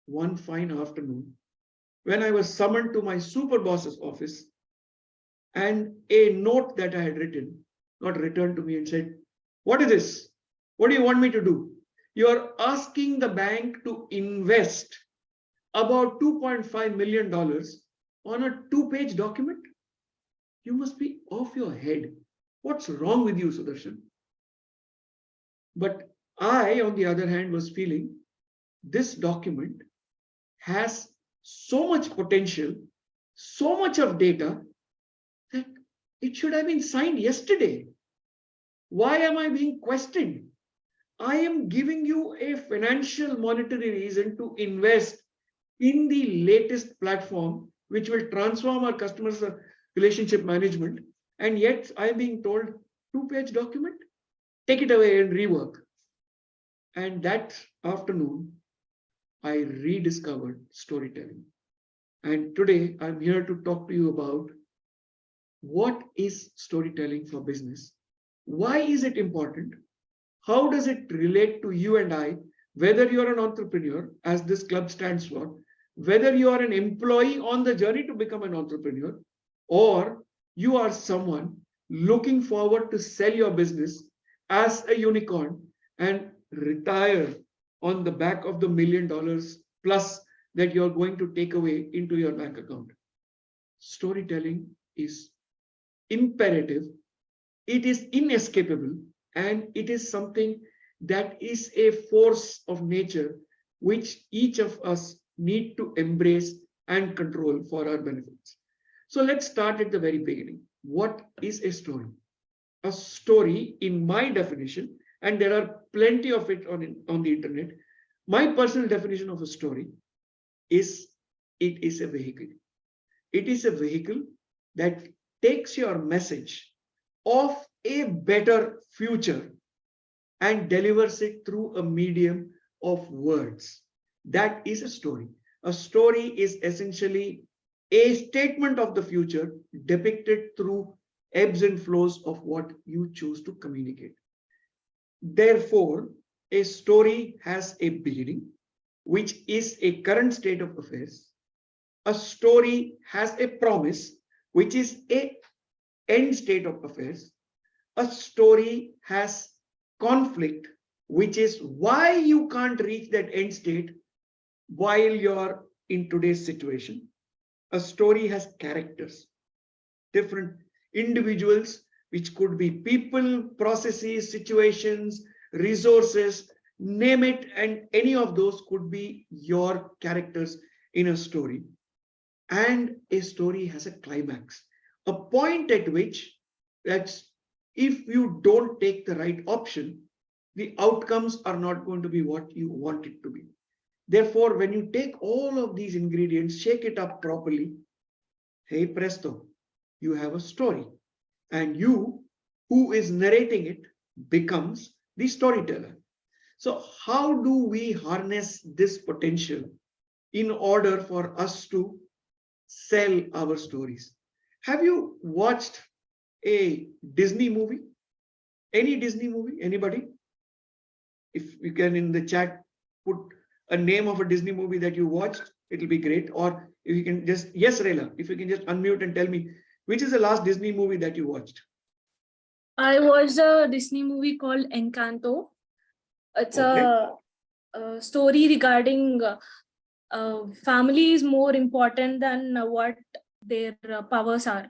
one fine afternoon, when I was summoned to my super boss's office and a note that I had written got returned to me and said, "What is this? What do you want me to do? You're asking the bank to invest about $2.5 million on a 2-page document? You must be off your head. What's wrong with you, Sudarshan?" But I, on the other hand, was feeling this document has so much potential, so much of data that it should have been signed yesterday. Why am I being questioned? I am giving you a financial monetary reason to invest in the latest platform, which will transform our customers' relationship management. And yet I'm being told 2-page document, take it away and rework. And that afternoon, I rediscovered storytelling. And today I'm here to talk to you about what is storytelling for business? Why is it important? How does it relate to you and I, whether you're an entrepreneur, as this club stands for, whether you are an employee on the journey to become an entrepreneur, or you are someone looking forward to sell your business as a unicorn and retire on the back of the $1 million plus that you're going to take away into your bank account. Storytelling is imperative, it is inescapable, and it is something that is a force of nature which each of us need to embrace and control for our benefits. So let's start at the very beginning. What is a story? A story, in my definition, and there are plenty of it on the internet, my personal definition of a story is it is a vehicle. It is a vehicle that takes your message of a better future and delivers it through a medium of words. That is a story. A story is essentially a statement of the future depicted through ebbs and flows of what you choose to communicate. Therefore, a story has a beginning, which is a current state of affairs. A story has a promise, which is a end state of affairs. A story has conflict, which is why you can't reach that end state while you're in today's situation. A story has characters, different individuals, which could be people, processes, situations, resources, name it, and any of those could be your characters in a story. And a story has a climax, a point at which that's if you don't take the right option, the outcomes are not going to be what you want it to be. Therefore, when you take all of these ingredients, shake it up properly, hey presto, you have a story. And you, who is narrating it, becomes the storyteller. So how do we harness this potential in order for us to sell our stories? Have you watched a Disney movie? Any Disney movie? Anybody? If you can in the chat put a name of a Disney movie that you watched, it'll be great. Or if you can just, yes, Rayla, if you can just unmute and tell me, which is the last Disney movie that you watched? I watched a Disney movie called Encanto. It's Okay. a story regarding family is more important than what their powers are.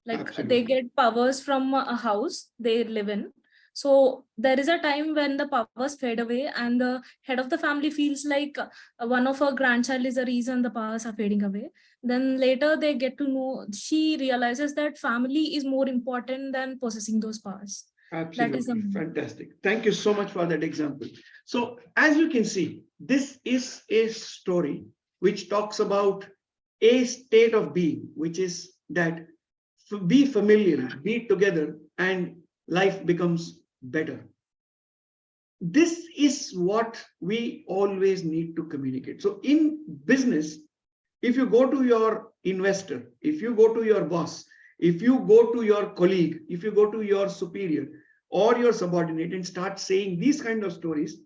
Like they Absolutely. get powers from a house they live in. So there is a time when the powers fade away and the head of the family feels like one of her grandchild is the reason the powers are fading away. Then later they get to know, she realizes that family is more important than possessing those powers. That is the Absolutely. Fantastic. Thank you so much for that example. So as you can see, this is a story which talks about a state of being, which is that be familiar, be together, and life becomes better. This is what we always need to communicate. So in business, if you go to your investor, if you go to your boss, if you go to your colleague, if you go to your superior or your subordinate and start saying these kind of stories,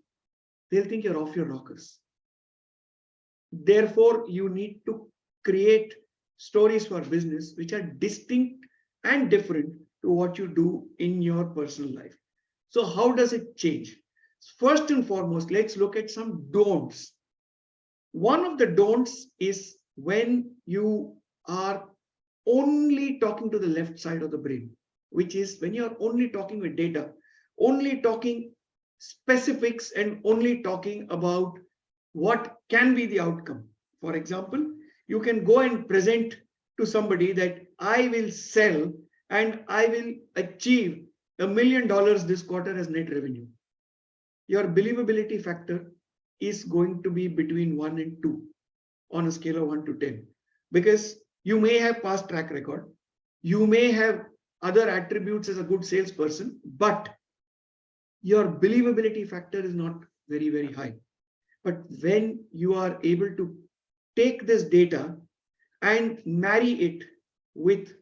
they'll think you're off your rockers. Therefore, you need to create stories for business which are distinct and different to what you do in your personal life. So how does it change? First and foremost, let's look at some don'ts. One of the don'ts is when you are only talking to the left side of the brain, which is when you're only talking with data, only talking specifics, and only talking about what can be the outcome. For example, you can go and present to somebody that I will sell and I will achieve $1 million this quarter as net revenue. Your believability factor is going to be between 1 and 2 on a scale of 1 to 10, because you may have past track record, you may have other attributes as a good salesperson, but your believability factor is not very, very high. But when you are able to take this data and marry it with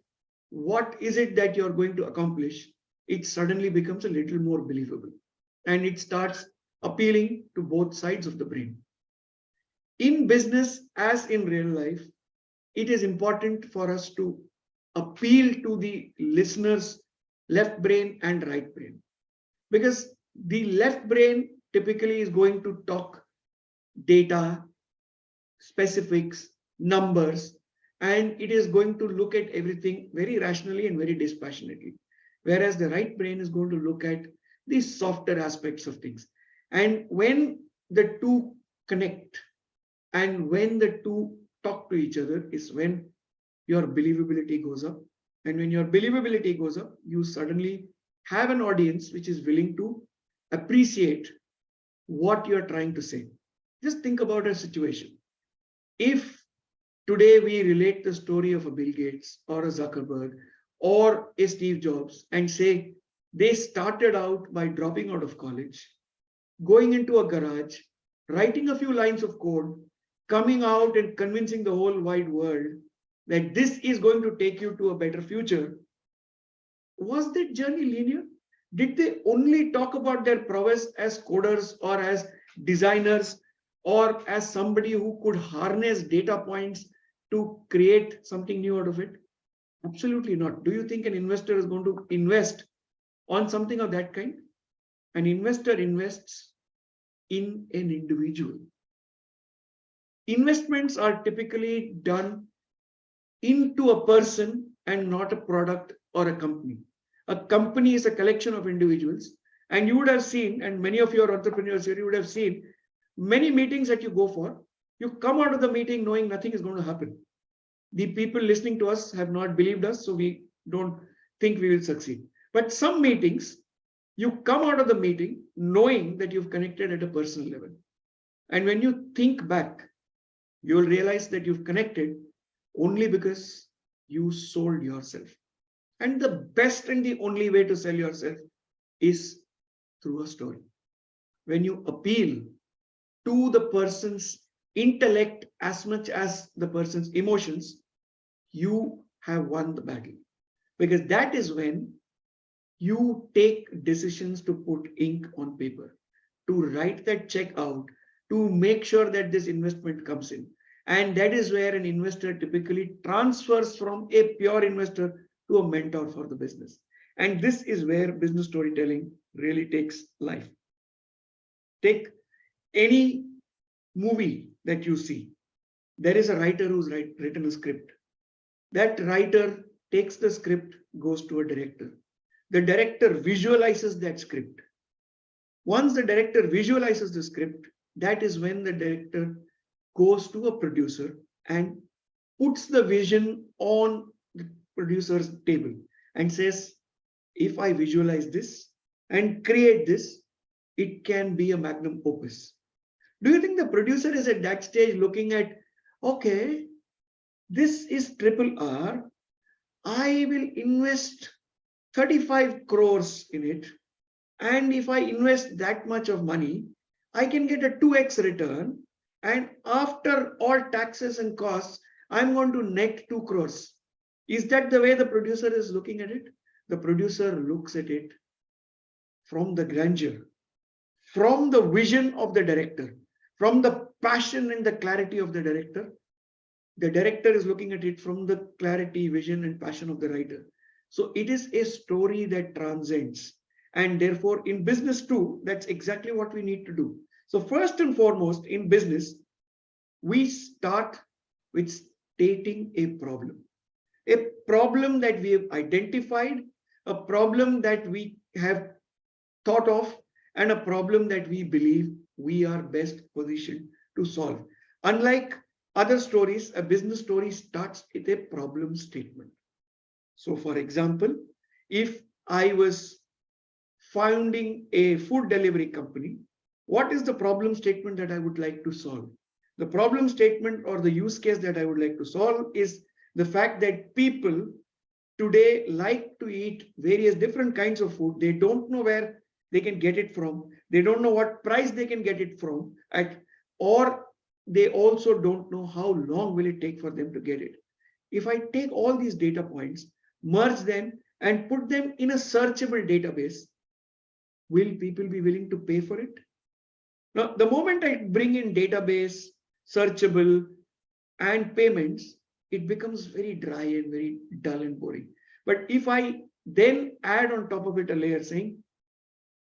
what is it that you're going to accomplish, it suddenly becomes a little more believable and it starts appealing to both sides of the brain. In business, as in real life, it is important for us to appeal to the listener's left brain and right brain, because the left brain typically is going to talk data, specifics, numbers, and it is going to look at everything very rationally and very dispassionately. Whereas the right brain is going to look at the softer aspects of things. And when the two connect and when the two talk to each other is when your believability goes up. And when your believability goes up, you suddenly have an audience which is willing to appreciate what you're trying to say. Just think about a situation. If today we relate the story of a Bill Gates or a Zuckerberg or a Steve Jobs and say they started out by dropping out of college, going into a garage, writing a few lines of code, coming out and convincing the whole wide world that this is going to take you to a better future, was that journey linear? Did they only talk about their prowess as coders or as designers or as somebody who could harness data points to create something new out of it? Absolutely not. Do you think an investor is going to invest on something of that kind? An investor invests in an individual. Investments are typically done into a person and not a product or a company. A company is a collection of individuals. And you would have seen, and many of your entrepreneurs here, you would have seen many meetings that you go for. You come out of the meeting knowing nothing is going to happen. The people listening to us have not believed us, so we don't think we will succeed. But some meetings, you come out of the meeting knowing that you've connected at a personal level. And when you think back, you will realize that you've connected only because you sold yourself. And the best and the only way to sell yourself is through a story. When you appeal to the person's intellect as much as the person's emotions, you have won the battle. Because that is when you take decisions to put ink on paper, to write that check out, to make sure that this investment comes in. And that is where an investor typically transfers from a pure investor to a mentor for the business. And this is where business storytelling really takes life. Take any movie that you see. There is a writer who's written a script. That writer takes the script, goes to a director. The director visualizes that script. Once the director visualizes the script, that is when the director goes to a producer and puts the vision on the producer's table and says, if I visualize this and create this, it can be a magnum opus. Do you think the producer is at that stage looking at, okay, this is RRR, I will invest 35 crores in it. And if I invest that much of money, I can get a 2x return. And after all taxes and costs, I'm going to net 2 crores. Is that the way the producer is looking at it? The producer looks at it from the grandeur, from the vision of the director, from the passion and the clarity of the director. The director is looking at it from the clarity, vision, and passion of the writer. So it is a story that transcends. And therefore, in business too, that's exactly what we need to do. So first and foremost, in business, we start with stating a problem that we have identified, a problem that we have thought of, and a problem that we believe we are best positioned to solve. Unlike other stories, a business story starts with a problem statement. So for example, if I was founding a food delivery company, what is the problem statement that I would like to solve? The problem statement or the use case that I would like to solve is the fact that people today like to eat various different kinds of food. They don't know where they can get it from. They don't know what price they can get it from, or they also don't know how long will it take for them to get it. If I take all these data points, merge them and put them in a searchable database, will people be willing to pay for it? Now, the moment I bring in database, searchable, and payments, it becomes very dry and very dull and boring. But if I then add on top of it a layer saying,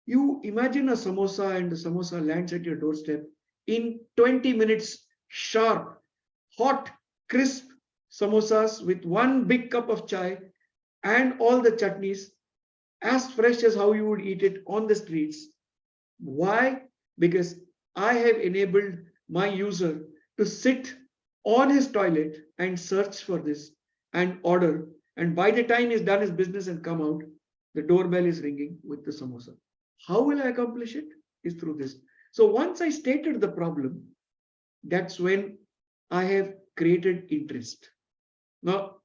you imagine a samosa and the samosa lands at your doorstep in 20 minutes sharp, hot, crisp samosas with one big cup of chai and all the chutneys, as fresh as how you would eat it on the streets. Why? Because I have enabled my user to sit on his toilet and search for this and order. And by the time he's done his business and come out, the doorbell is ringing with the samosa. How will I accomplish it? Is through this. So once I stated the problem, that's when I have created interest. Now,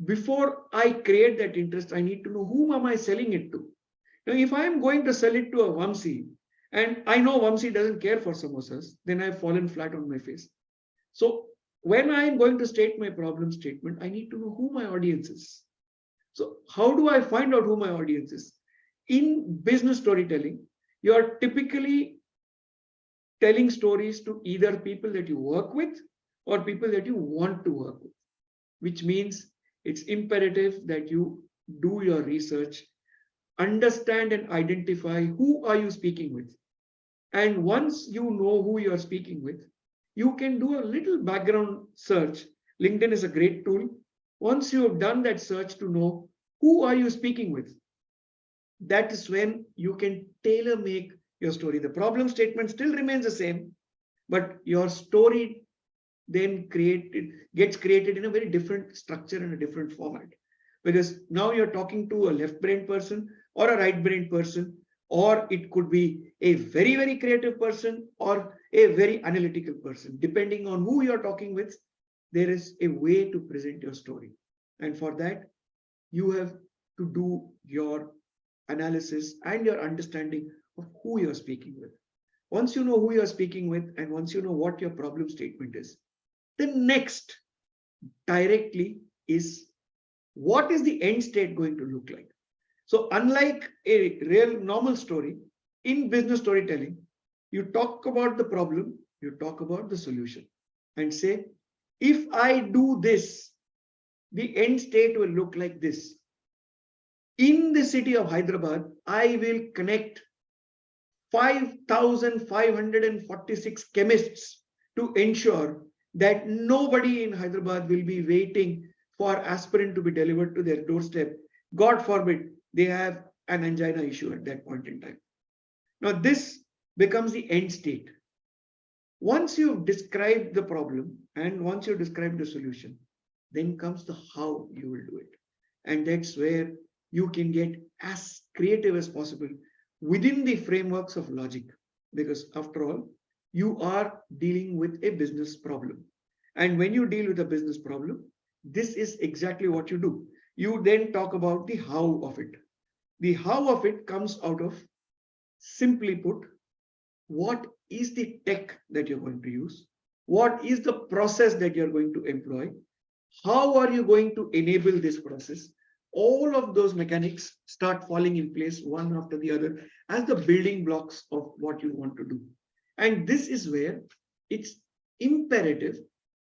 before I create that interest, I need to know whom am I selling it to. Now, if I am going to sell it to a Vamsi, and I know Vamsi doesn't care for samosas, then I've fallen flat on my face. So when I am going to state my problem statement, I need to know who my audience is. So how do I find out who my audience is? In business storytelling, you are typically telling stories to either people that you work with or people that you want to work with, which means it's imperative that you do your research, understand and identify who are you speaking with. And once you know who you're speaking with, you can do a little background search. LinkedIn is a great tool. Once you have done that search to know who are you speaking with, that is when you can tailor make your story. The problem statement still remains the same, but your story then gets created in a very different structure and a different format. Because now you're talking to a left-brained person or a right-brained person, or it could be a very, very creative person or a very analytical person. Depending on who you're talking with, there is a way to present your story. And for that, you have to do your analysis and your understanding of who you're speaking with. Once you know who you're speaking with, and once you know what your problem statement is, the next directly is, what is the end state going to look like? So unlike a real normal story, in business storytelling, you talk about the problem, you talk about the solution, and say, if I do this, the end state will look like this. In the city of Hyderabad, I will connect 5,546 chemists to ensure that nobody in Hyderabad will be waiting for aspirin to be delivered to their doorstep. God forbid they have an angina issue at that point in time. Now, this becomes the end state. Once you've described the problem and once you've described the solution, then comes the how you will do it. And that's where you can get as creative as possible within the frameworks of logic. Because after all, you are dealing with a business problem. And when you deal with a business problem, this is exactly what you do. You then talk about the how of it. The how of it comes out of, simply put, what is the tech that you're going to use? What is the process that you're going to employ? How are you going to enable this process? All of those mechanics start falling in place one after the other as the building blocks of what you want to do. And this is where it's imperative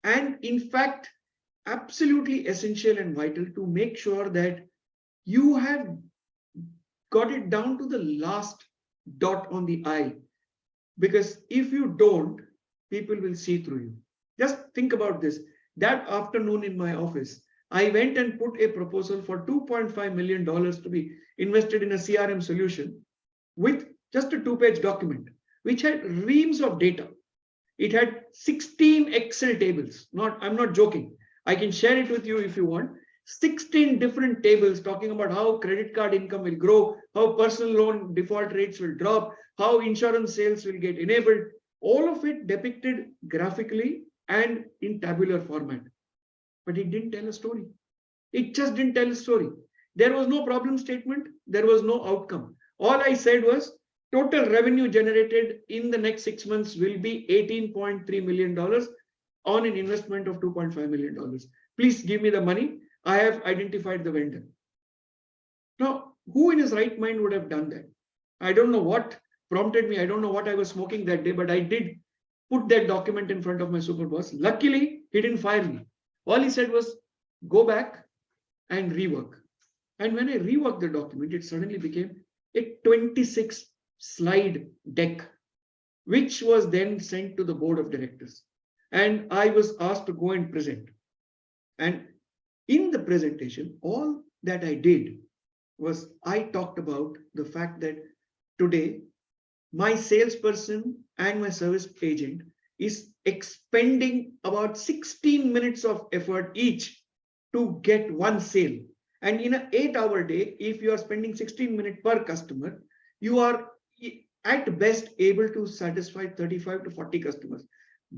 and in fact, absolutely essential and vital to make sure that you have got it down to the last dot on the I. Because if you don't, people will see through you. Just think about this. That afternoon in my office, I went and put a proposal for $2.5 million to be invested in a CRM solution with just a 2-page document, which had reams of data. It had 16 Excel tables. I'm not joking. I can share it with you if you want. 16 different tables talking about how credit card income will grow, how personal loan default rates will drop, how insurance sales will get enabled. All of it depicted graphically and in tabular format. But it didn't tell a story. It just didn't tell a story. There was no problem statement. There was no outcome. All I said was total revenue generated in the next 6 months will be $18.3 million on an investment of $2.5 million. Please give me the money. I have identified the vendor. Now, who in his right mind would have done that? I don't know what prompted me. I don't know what I was smoking that day, but I did put that document in front of my super boss. Luckily, he didn't fire me. All he said was, go back and rework. And when I reworked the document, it suddenly became a 26-slide deck, which was then sent to the board of directors. And I was asked to go and present. And in the presentation, all that I did was I talked about the fact that today, my salesperson and my service agent is expending about 16 minutes of effort each to get one sale. And in an 8-hour day, if you are spending 16 minutes per customer, you are at best able to satisfy 35 to 40 customers,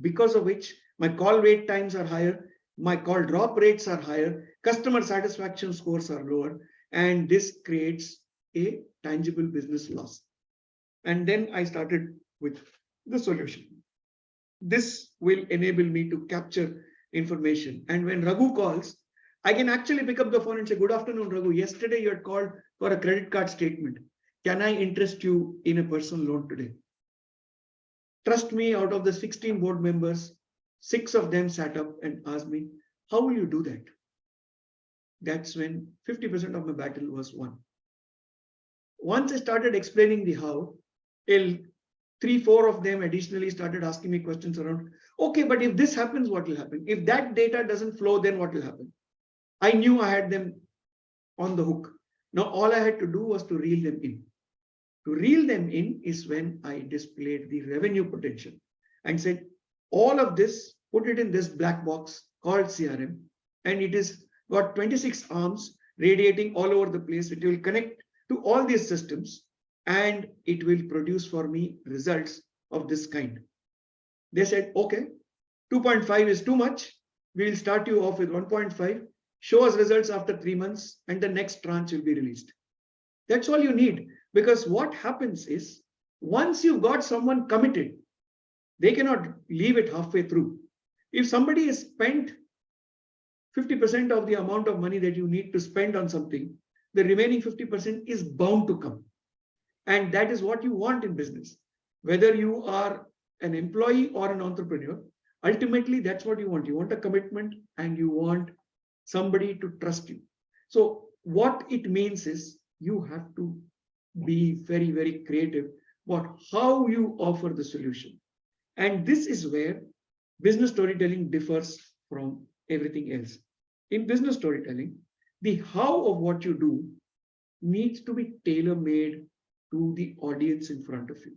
because of which my call wait times are higher, my call drop rates are higher, customer satisfaction scores are lower, and this creates a tangible business loss. And then I started with the solution. This will enable me to capture information. And when Raghu calls, I can actually pick up the phone and say, good afternoon, Raghu. Yesterday you had called for a credit card statement. Can I interest you in a personal loan today? Trust me, out of the 16 board members, 6 of them sat up and asked me, how will you do that? That's when 50% of my battle was won. Once I started explaining the how, 3-4 of them additionally started asking me questions around, okay, but if this happens, what will happen? If that data doesn't flow, then what will happen? I knew I had them on the hook. Now, all I had to do was to reel them in. To reel them in is when I displayed the revenue potential and said, all of this, put it in this black box called CRM, and it is got 26 arms radiating all over the place. It will connect to all these systems and it will produce for me results of this kind. They said, okay, 2.5 is too much. We will start you off with 1.5, show us results after 3 months, and the next tranche will be released. That's all you need, because what happens is once you've got someone committed, they cannot leave it halfway through. If somebody has spent 50% of the amount of money that you need to spend on something, the remaining 50% is bound to come. And that is what you want in business. Whether you are an employee or an entrepreneur, ultimately that's what you want. You want a commitment and you want somebody to trust you. So what it means is you have to be very, very creative but how you offer the solution. And this is where business storytelling differs from everything else. In business storytelling, the how of what you do needs to be tailor-made to the audience in front of you.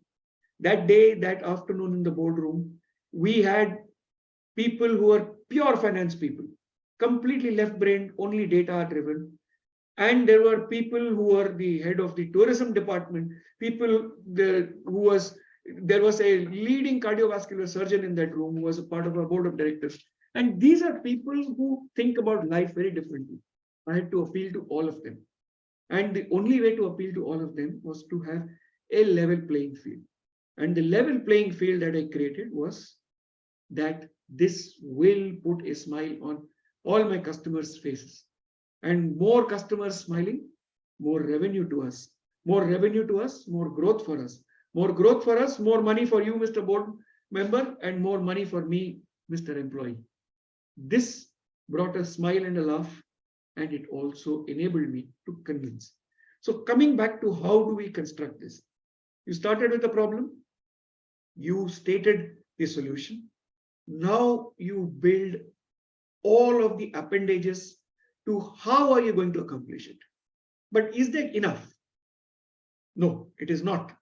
That day, that afternoon in the boardroom, we had people who are pure finance people, completely left-brained, only data-driven. And there were people who were the head of the tourism department, people there was a leading cardiovascular surgeon in that room who was a part of our board of directors. And these are people who think about life very differently. I had to appeal to all of them. And the only way to appeal to all of them was to have a level playing field. And the level playing field that I created was that this will put a smile on all my customers' faces. And more customers smiling, more revenue to us. More revenue to us, more growth for us. More growth for us, more money for you, Mr. Board Member, and more money for me, Mr. Employee. This brought a smile and a laugh, and it also enabled me to convince. So coming back to how do we construct this? You started with a problem, you stated the solution. Now you build all of the appendages to how are you going to accomplish it. But is that enough? No, it is not.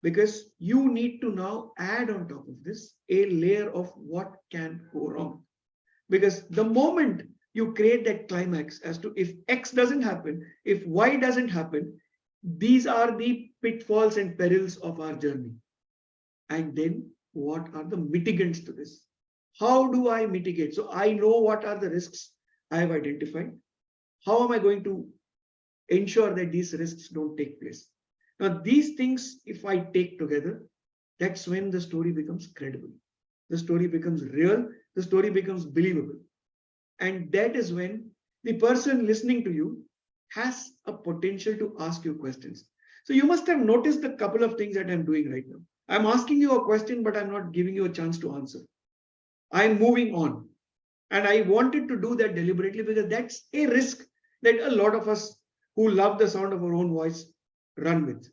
Because you need to now add on top of this a layer of what can go wrong. Because the moment you create that climax as to if X doesn't happen, if Y doesn't happen, these are the pitfalls and perils of our journey. And then what are the mitigants to this? How do I mitigate? So I know what are the risks I have identified. How am I going to ensure that these risks don't take place? Now, these things, if I take together, that's when the story becomes credible. The story becomes real. The story becomes believable. And that is when the person listening to you has a potential to ask you questions. So you must have noticed a couple of things that I'm doing right now. I'm asking you a question, but I'm not giving you a chance to answer. I'm moving on. And I wanted to do that deliberately because that's a risk that a lot of us who love the sound of our own voice run with.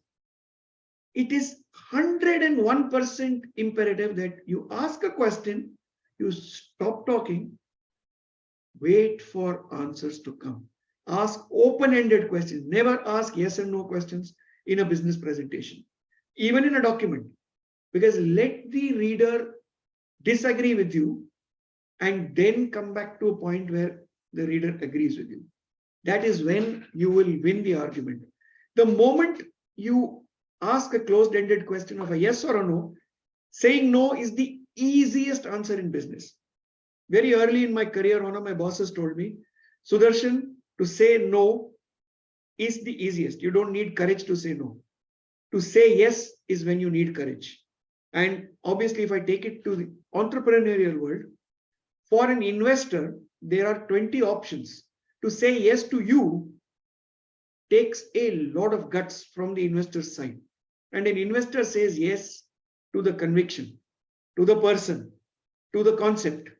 It is 101% imperative that you ask a question, you stop talking, wait for answers to come. Ask open-ended questions. Never ask yes and no questions in a business presentation, even in a document, because let the reader disagree with you and then come back to a point where the reader agrees with you. That is when you will win the argument. The moment you ask a closed-ended question of a yes or a no, saying no is the easiest answer in business. Very early in my career, one of my bosses told me, Sudarshan, to say no is the easiest. You don't need courage to say no. To say yes is when you need courage. And obviously, if I take it to the entrepreneurial world, for an investor, there are 20 options. To say yes to you takes a lot of guts from the investor's side. And an investor says yes to the conviction, to the person, to the concept,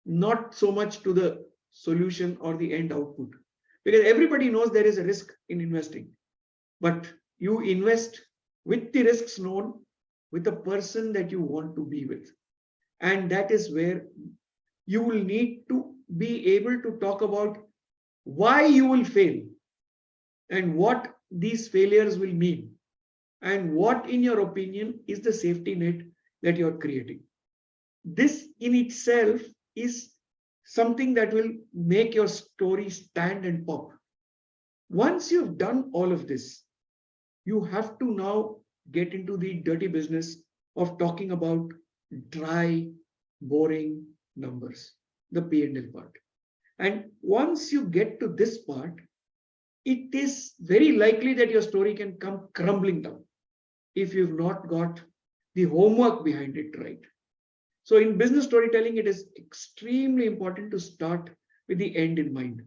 not so much to the solution or the end output. Because everybody knows there is a risk in investing. But you invest with the risks known, with the person that you want to be with. And that is where you will need to be able to talk about why you will fail and what these failures will mean and what, in your opinion, is the safety net that you're creating. This in itself is something that will make your story stand and pop. Once you've done all of this, you have to now get into the dirty business of talking about dry, boring numbers, the P&L part. And once you get to this part, it is very likely that your story can come crumbling down if you've not got the homework behind it right. So in business storytelling, it is extremely important to start with the end in mind.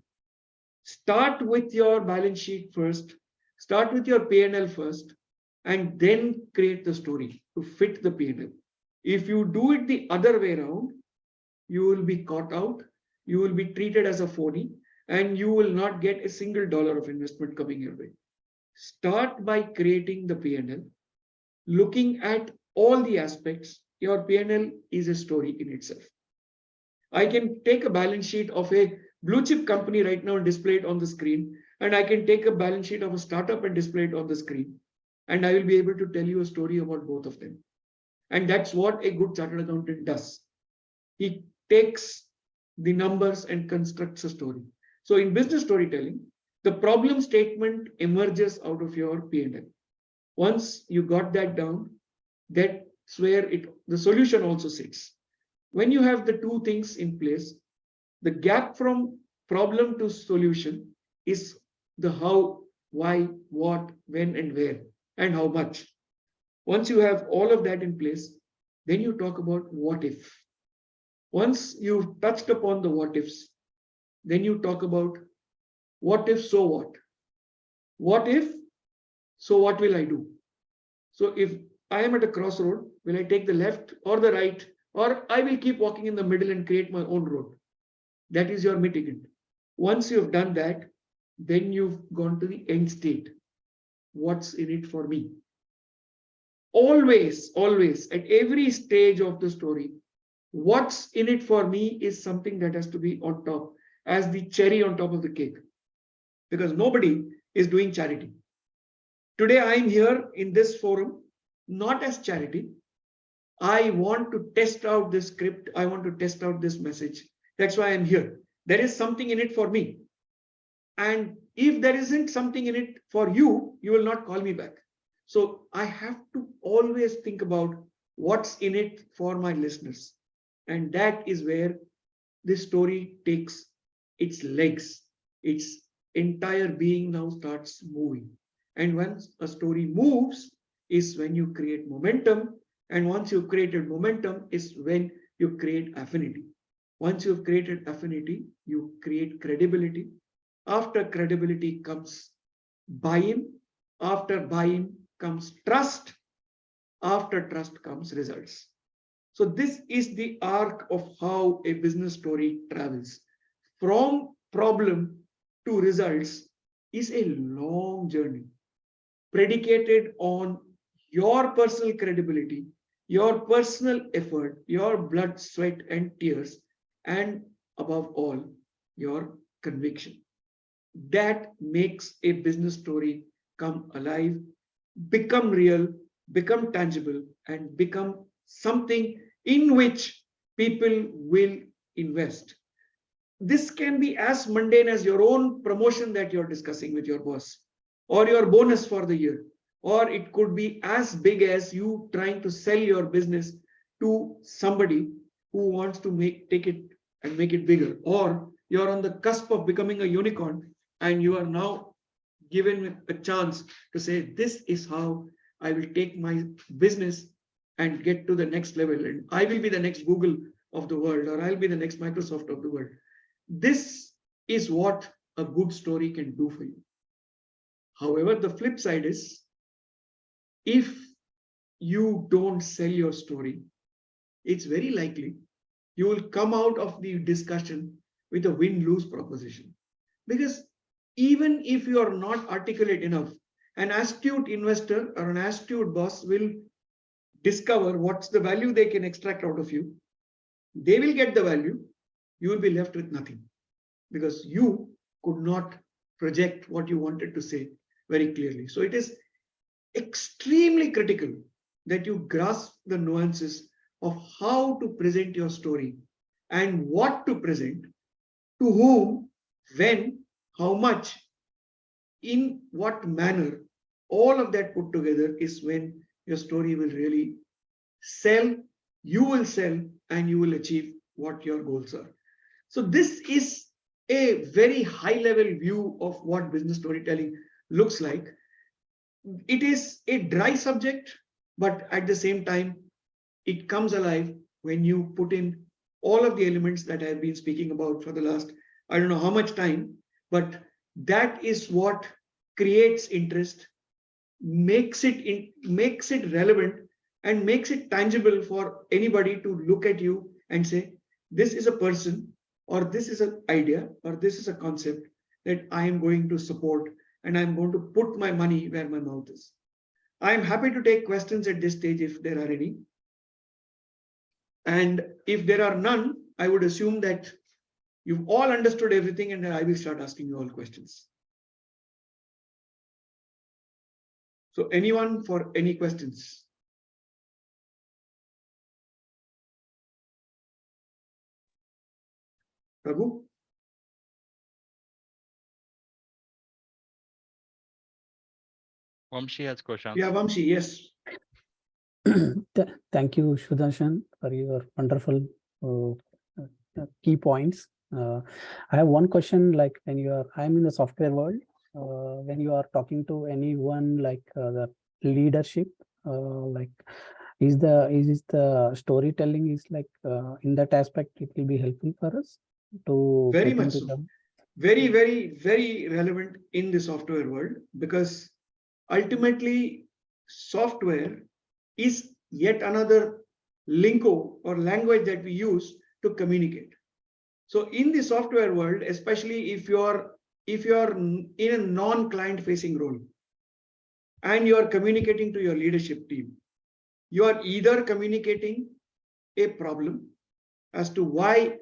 Start with your balance sheet first, start with your P&L first, and then create the story to fit the P&L. If you do it the other way around, you will be caught out, you will be treated as a phony, and you will not get a single dollar of investment coming your way. Start by creating the P&L, looking at all the aspects, your P&L is a story in itself. I can take a balance sheet of a blue chip company right now and display it on the screen, and I can take a balance sheet of a startup and display it on the screen, and I will be able to tell you a story about both of them. And that's what a good chartered accountant does. He takes the numbers and constructs a story. So in business storytelling, the problem statement emerges out of your P&L. Once you got that down, that's where the solution also sits. When you have the two things in place, the gap from problem to solution is the how, why, what, when, and where, and how much. Once you have all of that in place, then you talk about what if. Once you've touched upon the what ifs, then you talk about what if, so what? What if, so what will I do? So if I am at a crossroad, will I take the left or the right, or I will keep walking in the middle and create my own road? That is your mitigant. Once you've done that, then you've gone to the end state. What's in it for me? Always, always, at every stage of the story, what's in it for me is something that has to be on top, as the cherry on top of the cake, because nobody is doing charity. Today, I am here in this forum, not as charity. I want to test out this script. I want to test out this message. That's why I'm here. There is something in it for me. And if there isn't something in it for you, you will not call me back. So I have to always think about what's in it for my listeners. And that is where this story takes its legs. Its entire being now starts moving. And once a story moves is when you create momentum. And once you've created momentum is when you create affinity. Once you've created affinity, you create credibility. After credibility comes buy-in. After buy-in comes trust. After trust comes results. So this is the arc of how a business story travels. From problem to results is a long journey predicated on your personal credibility, your personal effort, your blood, sweat, and tears, and above all, your conviction. That makes a business story come alive, become real, become tangible, and become something in which people will invest. This can be as mundane as your own promotion that you're discussing with your boss, or your bonus for the year, or it could be as big as you trying to sell your business to somebody who wants to take it and make it bigger, or you're on the cusp of becoming a unicorn and you are now given a chance to say, this is how I will take my business and get to the next level, and I will be the next Google of the world, or I'll be the next Microsoft of the world. This is what a good story can do for you. However, the flip side is, if you don't sell your story, it's very likely you will come out of the discussion with a win-lose proposition. Because even if you are not articulate enough, an astute investor or an astute boss will discover what's the value they can extract out of you. They will get the value. You will be left with nothing, because you could not project what you wanted to say very clearly. So it is extremely critical that you grasp the nuances of how to present your story and what to present, to whom, when, how much, in what manner. All of that put together is when your story will really sell, you will sell, and you will achieve what your goals are. So this is a very high level view of what business storytelling looks like. It is a dry subject, but at the same time, it comes alive when you put in all of the elements that I've been speaking about for the last, I don't know how much time, but that is what creates interest, makes it relevant, and makes it tangible for anybody to look at you and say, this is a person, or this is an idea, or this is a concept that I am going to support, and I'm going to put my money where my mouth is. I'm happy to take questions at this stage if there are any. And if there are none, I would assume that you've all understood everything, and then I will start asking you all questions. So anyone for any questions? Raghu? Vamshi has questions. Yeah, Vamshi, yes. Thank you, Sudarshan, for your wonderful key points. I have one question, like when I'm in the software world, when you are talking to anyone, like the leadership, like is the storytelling is like in that aspect, it will be helpful for us to Very get much into so. them. Very, very, very relevant in the software world, because ultimately software is yet another lingo or language that we use to communicate. So in the software world, especially if you're in a non-client facing role and you're communicating to your leadership team, you are either communicating a problem as to why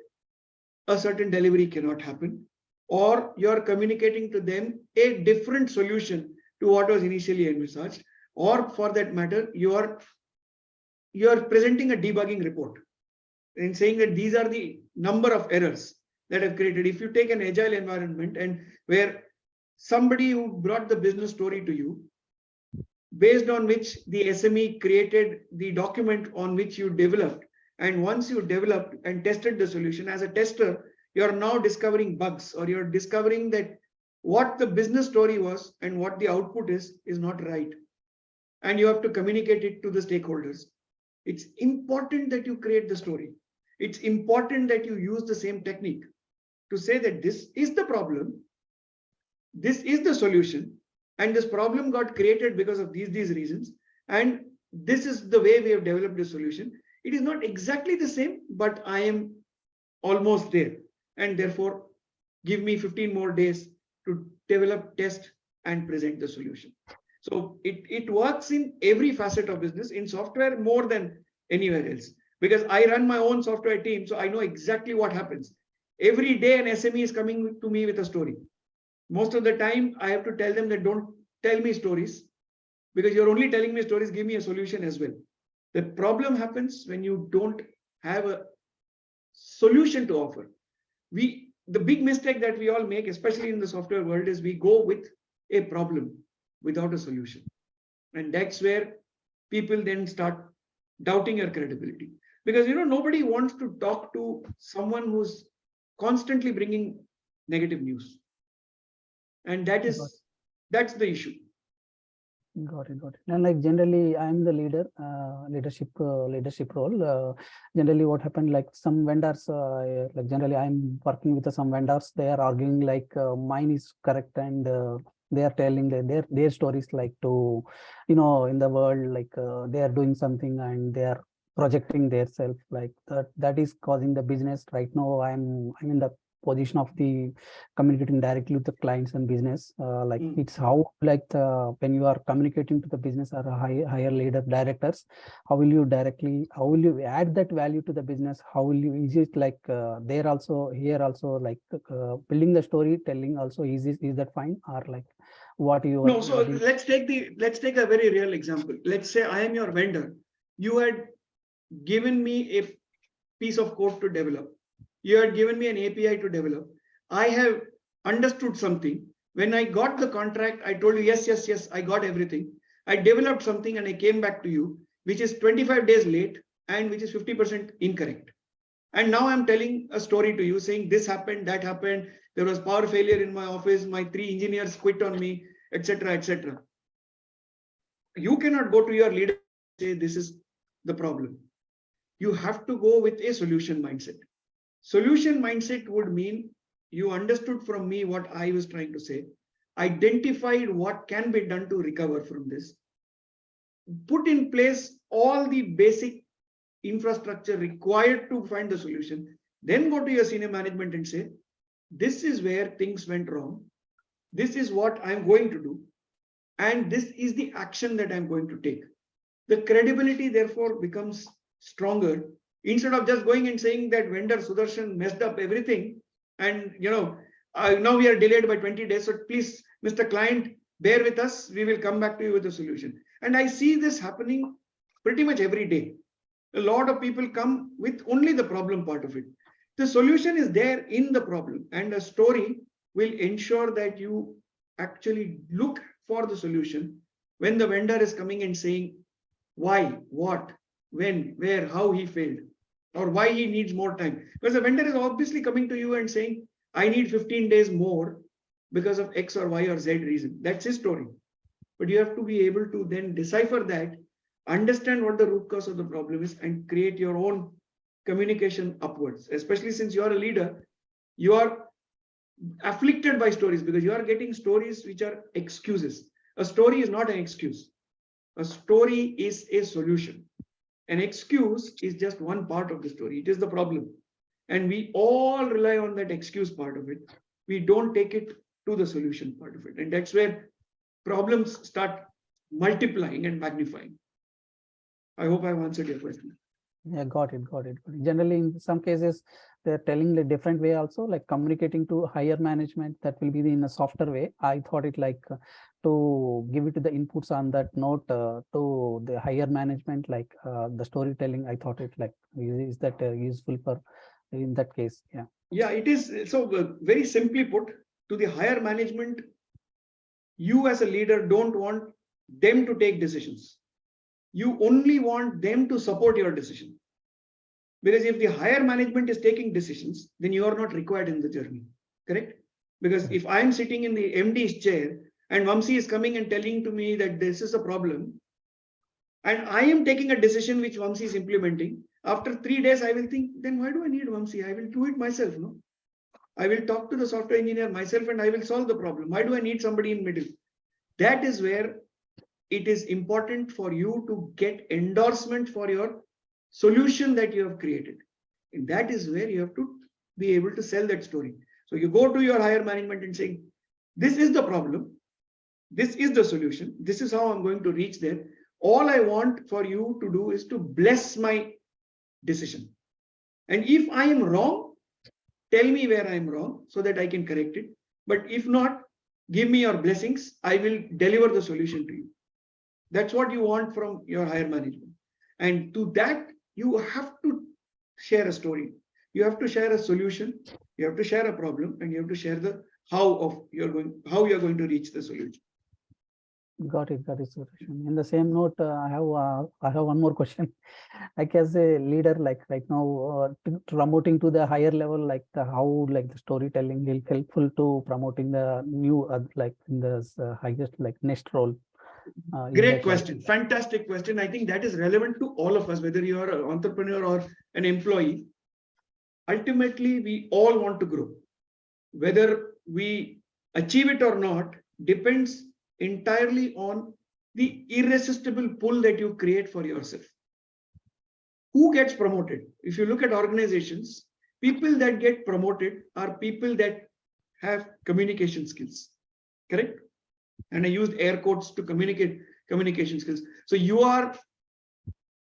a certain delivery cannot happen, or you're communicating to them a different solution to what was initially envisaged, or for that matter, you're presenting a debugging report and saying that these are the number of errors that have created. If you take an agile environment and where somebody who brought the business story to you, based on which the SME created the document on which you developed, and once you developed and tested the solution as a tester, you're now discovering bugs, or you're discovering that what the business story was and what the output is not right. And you have to communicate it to the stakeholders. It's important that you create the story. It's important that you use the same technique to say that this is the problem, this is the solution, and this problem got created because of these reasons, and this is the way we have developed the solution. It is not exactly the same, but I am almost there, and therefore give me 15 more days to develop, test, and present the solution. So it works in every facet of business, in software more than anywhere else, because I run my own software team, so I know exactly what happens. Every day an SME is coming to me with a story. Most of the time I have to tell them that don't tell me stories, because you're only telling me stories, give me a solution as well. The problem happens when you don't have a solution to offer. The big mistake that we all make, especially in the software world, is we go with a problem without a solution. And that's where people then start doubting your credibility, because nobody wants to talk to someone who's constantly bringing negative news, and that's the issue. Got it. And like generally, I'm the leadership role. Generally, what happened, like some vendors, like generally, I'm working with some vendors. They are arguing like mine is correct, and they are telling their stories, like to, in the world, like they are doing something and they are projecting their self, like that is causing the business. Right now, I'm in the position of the communicating directly with the clients and business, like it's how, like when you are communicating to the business or higher leader directors, how will you add that value to the business? How will you, is it like here also like building the storytelling also, is that fine, or like what you no? So let's take a very real example. Let's say I am your vendor. You had given me a piece of code to develop. You had given me an API to develop. I have understood something. When I got the contract, I told you, yes, I got everything. I developed something and I came back to you, which is 25 days late and which is 50% incorrect. And now I'm telling a story to you saying this happened, that happened. There was power failure in my office. My 3 engineers quit on me, etc., etc. You cannot go to your leader and say this is the problem. You have to go with a solution mindset. Solution mindset would mean you understood from me what I was trying to say, identified what can be done to recover from this, put in place all the basic infrastructure required to find the solution, then go to your senior management and say, this is where things went wrong. This is what I'm going to do. and this is the action that I'm going to take. The credibility therefore becomes stronger instead of just going and saying that vendor Sudarshan messed up everything and now we are delayed by 20 days. So please, Mr. Client, bear with us. We will come back to you with a solution. And I see this happening pretty much every day. A lot of people come with only the problem part of it. The solution is there in the problem, and a story will ensure that you actually look for the solution when the vendor is coming and saying why, what, when, where, how he failed, or why he needs more time. Because the vendor is obviously coming to you and saying, I need 15 days more because of X or Y or Z reason. That's his story. But you have to be able to then decipher that, understand what the root cause of the problem is, and create your own communication upwards. Especially since you are a leader, you are afflicted by stories because you are getting stories which are excuses. A story is not an excuse. A story is a solution. An excuse is just one part of the story. It is the problem. And we all rely on that excuse part of it. We don't take it to the solution part of it. And that's where problems start multiplying and magnifying. I hope I've answered your question. Yeah, got it. Generally, in some cases, they're telling the different way also, like communicating to higher management, that will be in a softer way. I thought it like to give it to the inputs on that note to the higher management, like the storytelling. I thought it like, is that useful for in that case? Yeah. Yeah, it is. So very simply put, to the higher management, you as a leader don't want them to take decisions. You only want them to support your decision. Because if the higher management is taking decisions, then you are not required in the journey, correct? Because if I'm sitting in the MD's chair and Vamsi is coming and telling to me that this is a problem, and I am taking a decision which Vamsi is implementing, after 3 days, I will think, then why do I need Vamsi? I will do it myself, no? I will talk to the software engineer myself and I will solve the problem. Why do I need somebody in middle? That is where it is important for you to get endorsement for your solution that you have created. And that is where you have to be able to sell that story. So you go to your higher management and say, this is the problem. This is the solution. This is how I'm going to reach there. All I want for you to do is to bless my decision. And if I am wrong, tell me where I am wrong so that I can correct it. But if not, give me your blessings. I will deliver the solution to you. That's what you want from your higher management. And to that, you have to share a story. You have to share a solution. You have to share a problem, and you have to share the how you're going to reach the solution. Got it, Sudarshan. In the same note, I have one more question. Like as a leader, like right now, promoting to the higher level, like how like the storytelling will helpful to promoting the new like in the highest like next role. Great question. Fantastic question. I think that is relevant to all of us, whether you are an entrepreneur or an employee. Ultimately, we all want to grow. Whether we achieve it or not depends entirely on the irresistible pull that you create for yourself. Who gets promoted? If you look at organizations, people that get promoted are people that have communication skills, correct? And I used air quotes to communication skills. So you are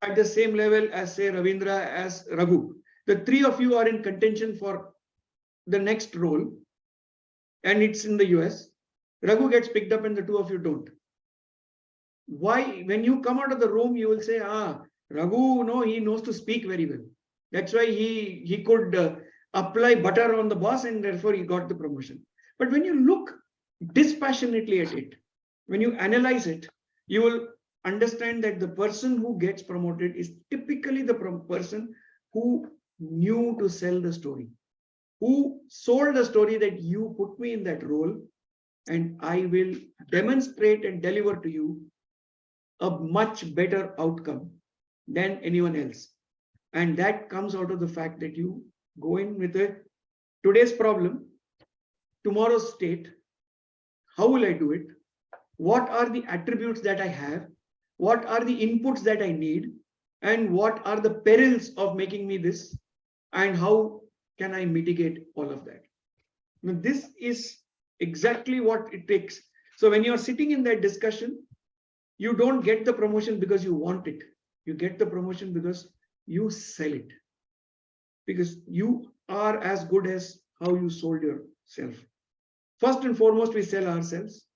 at the same level as, say, Ravindra, as Raghu. The three of you are in contention for the next role, and it's in the US. Raghu gets picked up and the two of you don't. Why? When you come out of the room, you will say, Raghu, no, he knows to speak very well. That's why he could apply butter on the boss, and therefore he got the promotion. But when you look dispassionately at it, when you analyze it, you will understand that the person who gets promoted is typically the person who knew to sell the story, who sold the story that you put me in that role, and I will demonstrate and deliver to you a much better outcome than anyone else. And that comes out of the fact that you go in with today's problem, tomorrow's state. How will I do it? What are the attributes that I have? What are the inputs that I need? And what are the perils of making me this? And how can I mitigate all of that? Now, this is exactly what it takes. So when you're sitting in that discussion, you don't get the promotion because you want it. You get the promotion because you sell it. Because you are as good as how you sold yourself. First and foremost, we sell ourselves,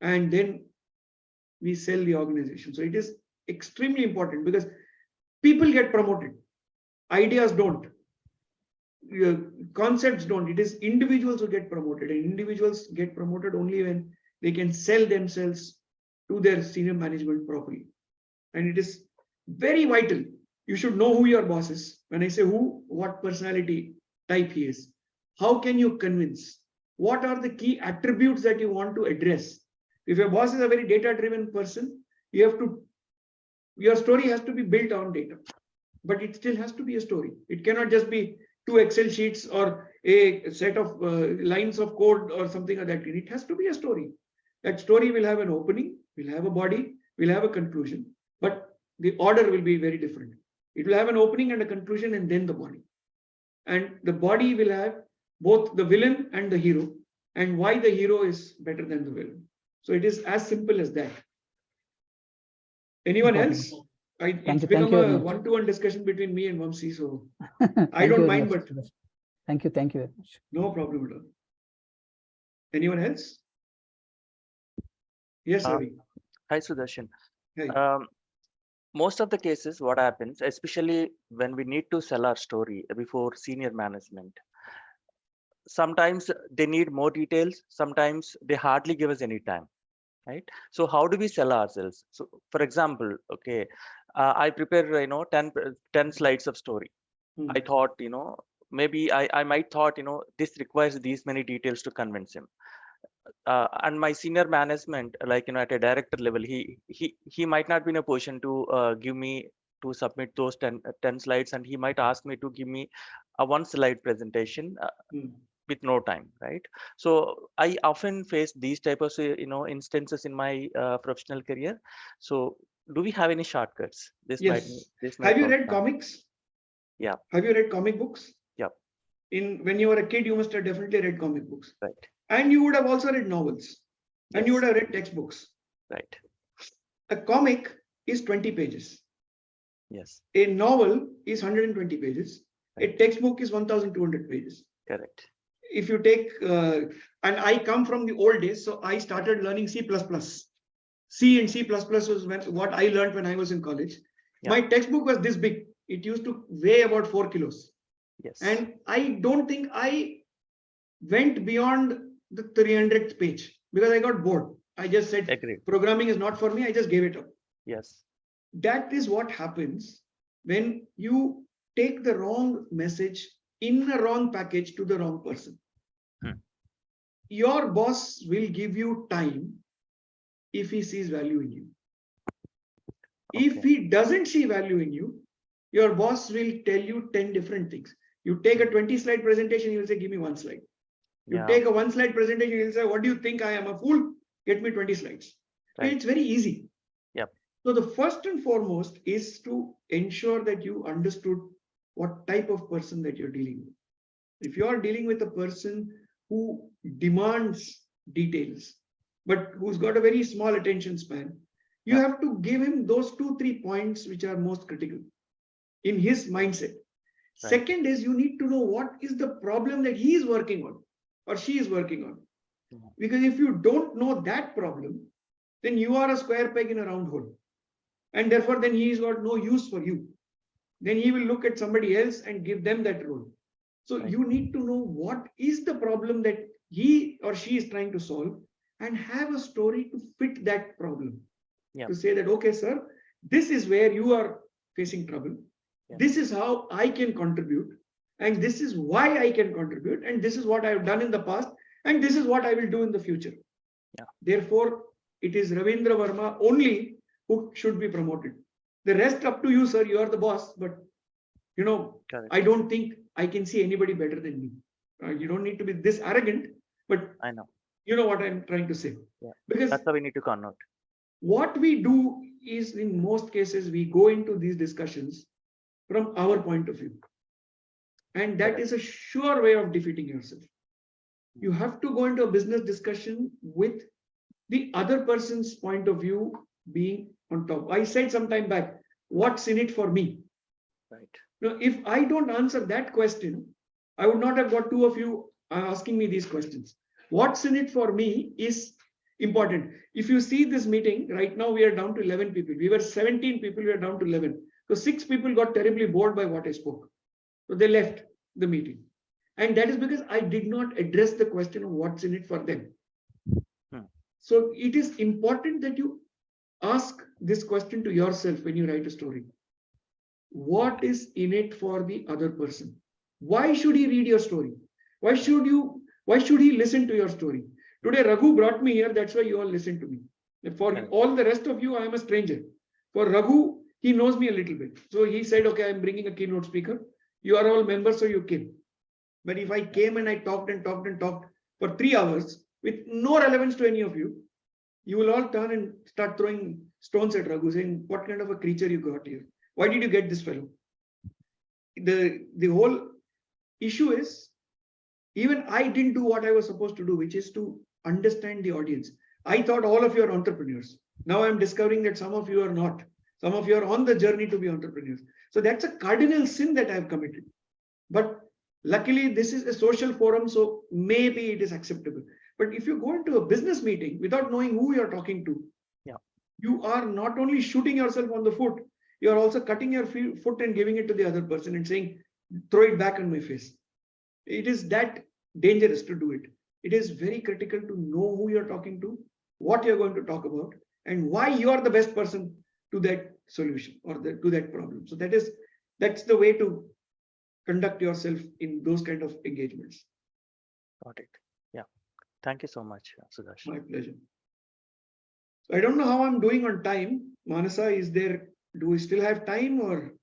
and then we sell the organization. So it is extremely important because people get promoted. Ideas don't. Concepts don't. It is individuals who get promoted, and individuals get promoted only when they can sell themselves to their senior management properly. And it is very vital. You should know who your boss is. When I say who, what personality type he is. How can you convince? What are the key attributes that you want to address? If your boss is a very data-driven person, your story has to be built on data. But it still has to be a story. It cannot just be 2 Excel sheets or a set of lines of code or something like that. It has to be a story. That story will have an opening, will have a body, will have a conclusion. But the order will be very different. It will have an opening and a conclusion and then the body. And the body will have both the villain and the hero, and why the hero is better than the villain. So it is as simple as that. Anyone else? It's become a one-to-one discussion between me and Vamsi, so I don't mind, but thank you very much. No problem at all. Anyone else? Yes, Ravi. Hi, Sudarshan. Hi. Most of the cases, what happens, especially when we need to sell our story before senior management, sometimes they need more details, sometimes they hardly give us any time, right? So how do we sell ourselves? So for example, okay, I prepare 10 slides of story. I thought, maybe I might thought, this requires these many details to convince him. And my senior management, like at a director level, he might not be in a position to give me to submit those 10 slides, and he might ask me to give me a 1 slide presentation with no time, right? So I often face these type of instances in my professional career. So do we have any shortcuts? Yes. Have you read comics? Yeah. Have you read comic books? Yeah. When you were a kid, you must have definitely read comic books. Right. And you would have also read novels. And Yes. you would have read textbooks. Right. A comic is 20 pages. Yes. A novel is 120 pages. Right. A textbook is 1,200 pages. Correct. If you take, and I come from the old days, so I started learning C++. C and C++ was what I learned when I was in college. Yeah. My textbook was this big. It used to weigh about 4 kilos. Yes. And I don't think I went beyond the 300th page because I got bored. I just said, Agreed. Programming is not for me. I just gave it up. Yes. That is what happens when you take the wrong message in the wrong package to the wrong person. Your boss will give you time if he sees value in you. Okay. If he doesn't see value in you, your boss will tell you 10 different things. You take a 20-slide presentation, he will say, give me 1 slide. You take a 1-slide presentation, he will say, what do you think? I am a fool? Get me 20 slides. Right. It's very easy. Yep. So the first and foremost is to ensure that you understood what type of person that you're dealing with. If you are dealing with a person who demands details, but who's got a very small attention span, you have to give him those 2-3 points which are most critical in his mindset. Right. Second is you need to know what is the problem that he is working on or she is working on. Because if you don't know that problem, then you are a square peg in a round hole. And therefore, then he has got no use for you. Then he will look at somebody else and give them that role. So you need to know what is the problem that he or she is trying to solve and have a story to fit that problem. To say that, okay, sir, this is where you are facing trouble. This is how I can contribute. And this is why I can contribute. And this is what I have done in the past. And this is what I will do in the future. Therefore, it is Ravindra Verma only who should be promoted. The rest up to you, sir. You are the boss. But, I don't think I can see anybody better than me. You don't need to be this arrogant. But I know. You know what I'm trying to say. Because that's how we need to connote. What we do is, in most cases, we go into these discussions from our point of view. And that is a sure way of defeating yourself. You have to go into a business discussion with the other person's point of view being on top. I said some time back, what's in it for me? Right. Now, if I don't answer that question, I would not have got two of you asking me these questions. What's in it for me is important. If you see this meeting, right now we are down to 11 people. We were 17 people, we are down to 11. So 6 people got terribly bored by what I spoke. So they left the meeting. And that is because I did not address the question of what's in it for them. So it is important that you ask this question to yourself when you write a story. What is in it for the other person? Why should he read your story? Why should he listen to your story? Today, Raghu brought me here. That's why you all listen to me. For all the rest of you, I am a stranger. For Raghu, he knows me a little bit. So he said, okay, I'm bringing a keynote speaker. You are all members, so you came. But if I came and I talked and talked and talked for 3 hours with no relevance to any of you, you will all turn and start throwing stones at Raghu, saying, what kind of a creature you got here? Why did you get this fellow? The whole issue is, even I didn't do what I was supposed to do, which is to understand the audience. I thought all of you are entrepreneurs. Now I'm discovering that some of you are not. Some of you are on the journey to be entrepreneurs. So that's a cardinal sin that I've committed. But luckily, this is a social forum, so maybe it is acceptable. But if you go into a business meeting without knowing who you're talking to, you are not only shooting yourself on the foot, you are also cutting your foot and giving it to the other person and saying, throw it back on my face. It is that dangerous to do it. It is very critical to know who you're talking to, what you're going to talk about, and why you are the best person to that solution or to that problem. So that's the way to conduct yourself in those kind of engagements. Got it. Yeah. Thank you so much, Sudarshan. My pleasure. So I don't know how I'm doing on time. Manasa, do we still have time or?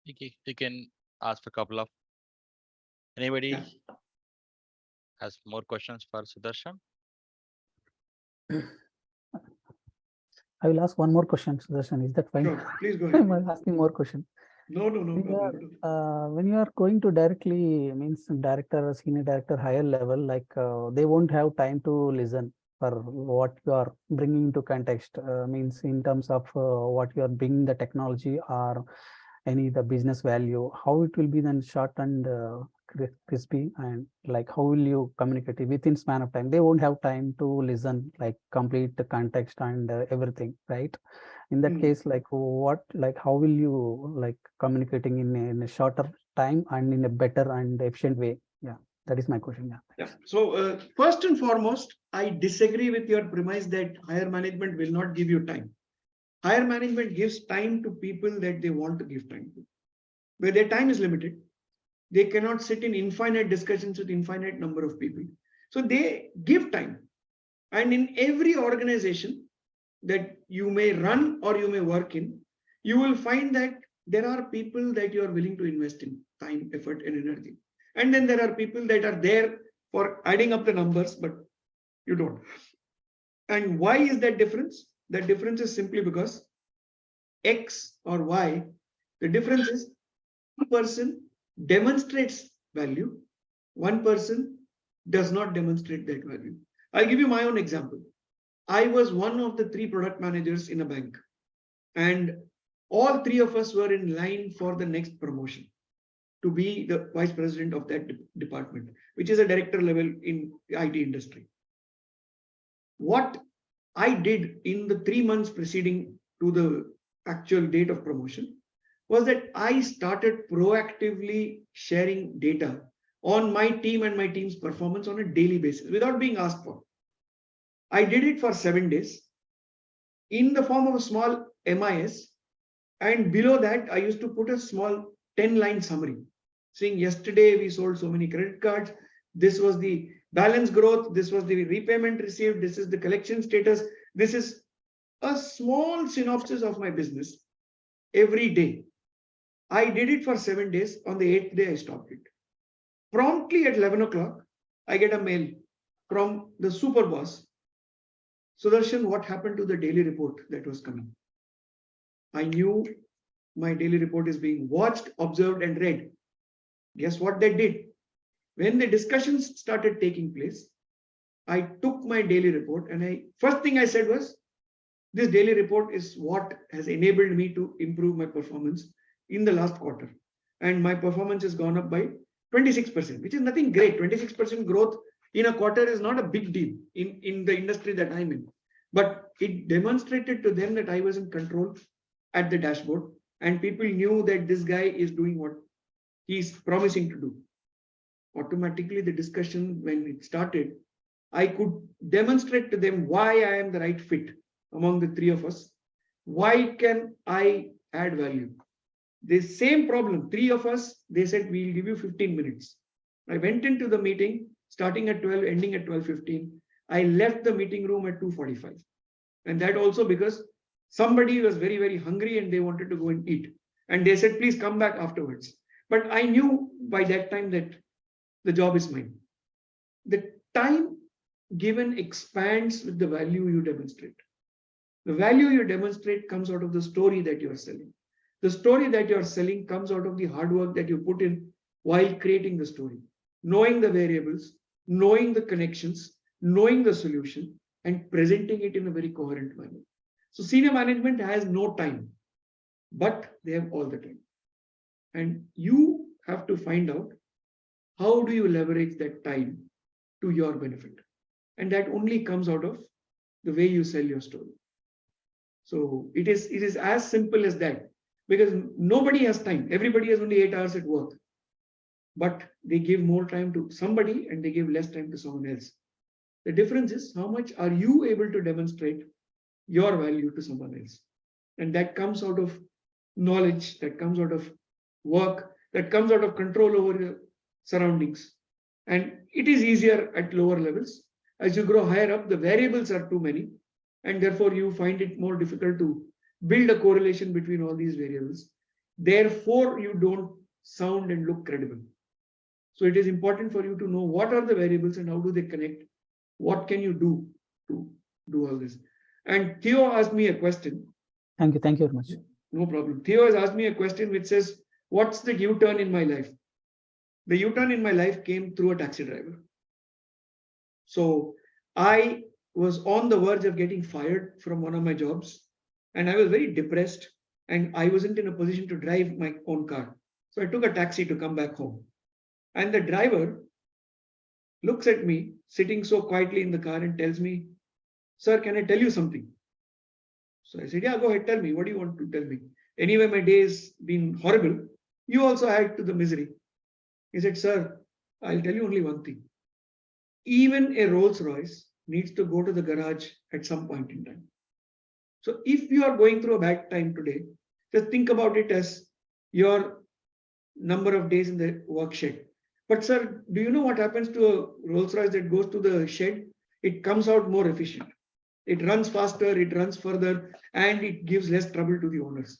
You can ask a couple of, anybody has more questions for Sudarshan? I will ask one more question, Sudarshan. Is that fine? Sure, please go ahead. I'm asking more question. No problem. When you are going to directly, means director, senior director, higher level, like they won't have time to listen for what you are bringing into context, means in terms of what you are bringing the technology or the business value, how it will be then short and crispy, and like how will you communicate it within span of time? They won't have time to listen, like complete the context and everything, right? In that case, like how will you like communicating in a shorter time and in a better and efficient way? Yeah, that is my question. Yeah. So first and foremost, I disagree with your premise that higher management will not give you time. Higher management gives time to people that they want to give time to. Where their time is limited, they cannot sit in infinite discussions with infinite number of people. So they give time. And in every organization that you may run or you may work in, you will find that there are people that you are willing to invest in time, effort, and energy. And then there are people that are there for adding up the numbers, but you don't. And why is that difference? That difference is simply because X or Y, the difference is one person demonstrates value, one person does not demonstrate that value. I'll give you my own example. I was one of the 3 product managers in a bank, and all 3 of us were in line for the next promotion to be the vice president of that department, which is a director level in the IT industry. What I did in the 3 months preceding to the actual date of promotion was that I started proactively sharing data on my team and my team's performance on a daily basis without being asked for. I did it for 7 days in the form of a small MIS, and below that I used to put a small 10-line summary saying, yesterday we sold so many credit cards, this was the balance growth, this was the repayment received, this is the collection status, this is a small synopsis of my business every day. I did it for 7 days. On the 8th day, I stopped it. Promptly at 11 o'clock, I get a mail from the super boss. Sudarshan, what happened to the daily report that was coming? I knew my daily report is being watched, observed, and read. Guess what they did? When the discussions started taking place, I took my daily report and first thing I said was, this daily report is what has enabled me to improve my performance in the last quarter. And my performance has gone up by 26%, which is nothing great. 26% growth in a quarter is not a big deal in the industry that I'm in. But it demonstrated to them that I was in control at the dashboard, and people knew that this guy is doing what he's promising to do. Automatically, the discussion, when it started, I could demonstrate to them why I am the right fit among the three of us. Why can I add value? The same problem, three of us, they said, we'll give you 15 minutes. I went into the meeting, starting at 12, ending at 12:15. I left the meeting room at 2:45. And that also because somebody was very, very hungry and they wanted to go and eat. And they said, please come back afterwards. But I knew by that time that the job is mine. The time given expands with the value you demonstrate. The value you demonstrate comes out of the story that you are selling. The story that you are selling comes out of the hard work that you put in while creating the story, knowing the variables, knowing the connections, knowing the solution, and presenting it in a very coherent manner. So senior management has no time, but they have all the time. And you have to find out how do you leverage that time to your benefit. And that only comes out of the way you sell your story. So it is as simple as that, because nobody has time. Everybody has only 8 hours at work, but they give more time to somebody and they give less time to someone else. The difference is how much are you able to demonstrate your value to someone else. And that comes out of knowledge, that comes out of work, that comes out of control over your surroundings. And it is easier at lower levels. As you grow higher up, the variables are too many. And therefore, you find it more difficult to build a correlation between all these variables. Therefore, you don't sound and look credible. So it is important for you to know what are the variables and how do they connect. What can you do to do all this? And Theo asked me a question. Thank you very much. No problem. Theo has asked me a question which says, what's the U-turn in my life? The U-turn in my life came through a taxi driver. So I was on the verge of getting fired from one of my jobs, and I was very depressed, and I wasn't in a position to drive my own car. So I took a taxi to come back home. And the driver looks at me sitting so quietly in the car and tells me, sir, can I tell you something? So I said, yeah, go ahead, tell me. What do you want to tell me? Anyway, my day has been horrible. You also add to the misery. He said, sir, I'll tell you only one thing. Even a Rolls Royce needs to go to the garage at some point in time. So if you are going through a bad time today, just think about it as your number of days in the work shed. But sir, do you know what happens to a Rolls Royce that goes to the shed? It comes out more efficient. It runs faster, it runs further, and it gives less trouble to the owners.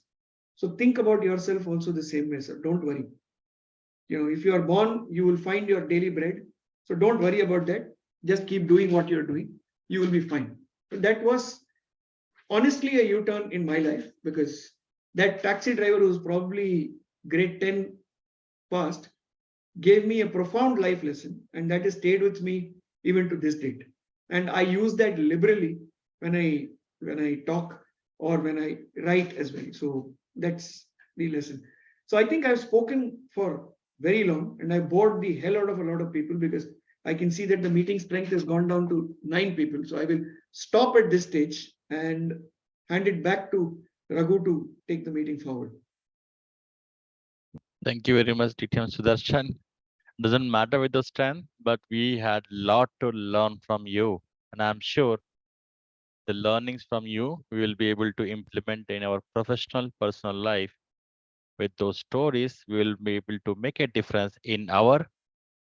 So think about yourself also the same way, sir. Don't worry. If you are born, you will find your daily bread. So don't worry about that. Just keep doing what you're doing. You will be fine. So that was honestly a U-turn in my life, because that taxi driver who was probably grade 10 past gave me a profound life lesson, and that has stayed with me even to this date. And I use that liberally when I talk or when I write as well. So that's the lesson. So I think I've spoken for very long, and I bored the hell out of a lot of people, because I can see that the meeting strength has gone down to 9 people. So I will stop at this stage and hand it back to Raghu to take the meeting forward. Thank you very much, DTM Sudarshan. Doesn't matter with the strength, but we had a lot to learn from you. And I'm sure the learnings from you, we will be able to implement in our professional, personal life. With those stories, we will be able to make a difference in our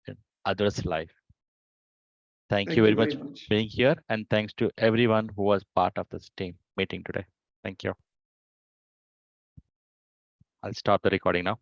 and others' life. Thank you very much for being here. And thanks to everyone who was part of this team meeting today. Thank you. I'll stop the recording now.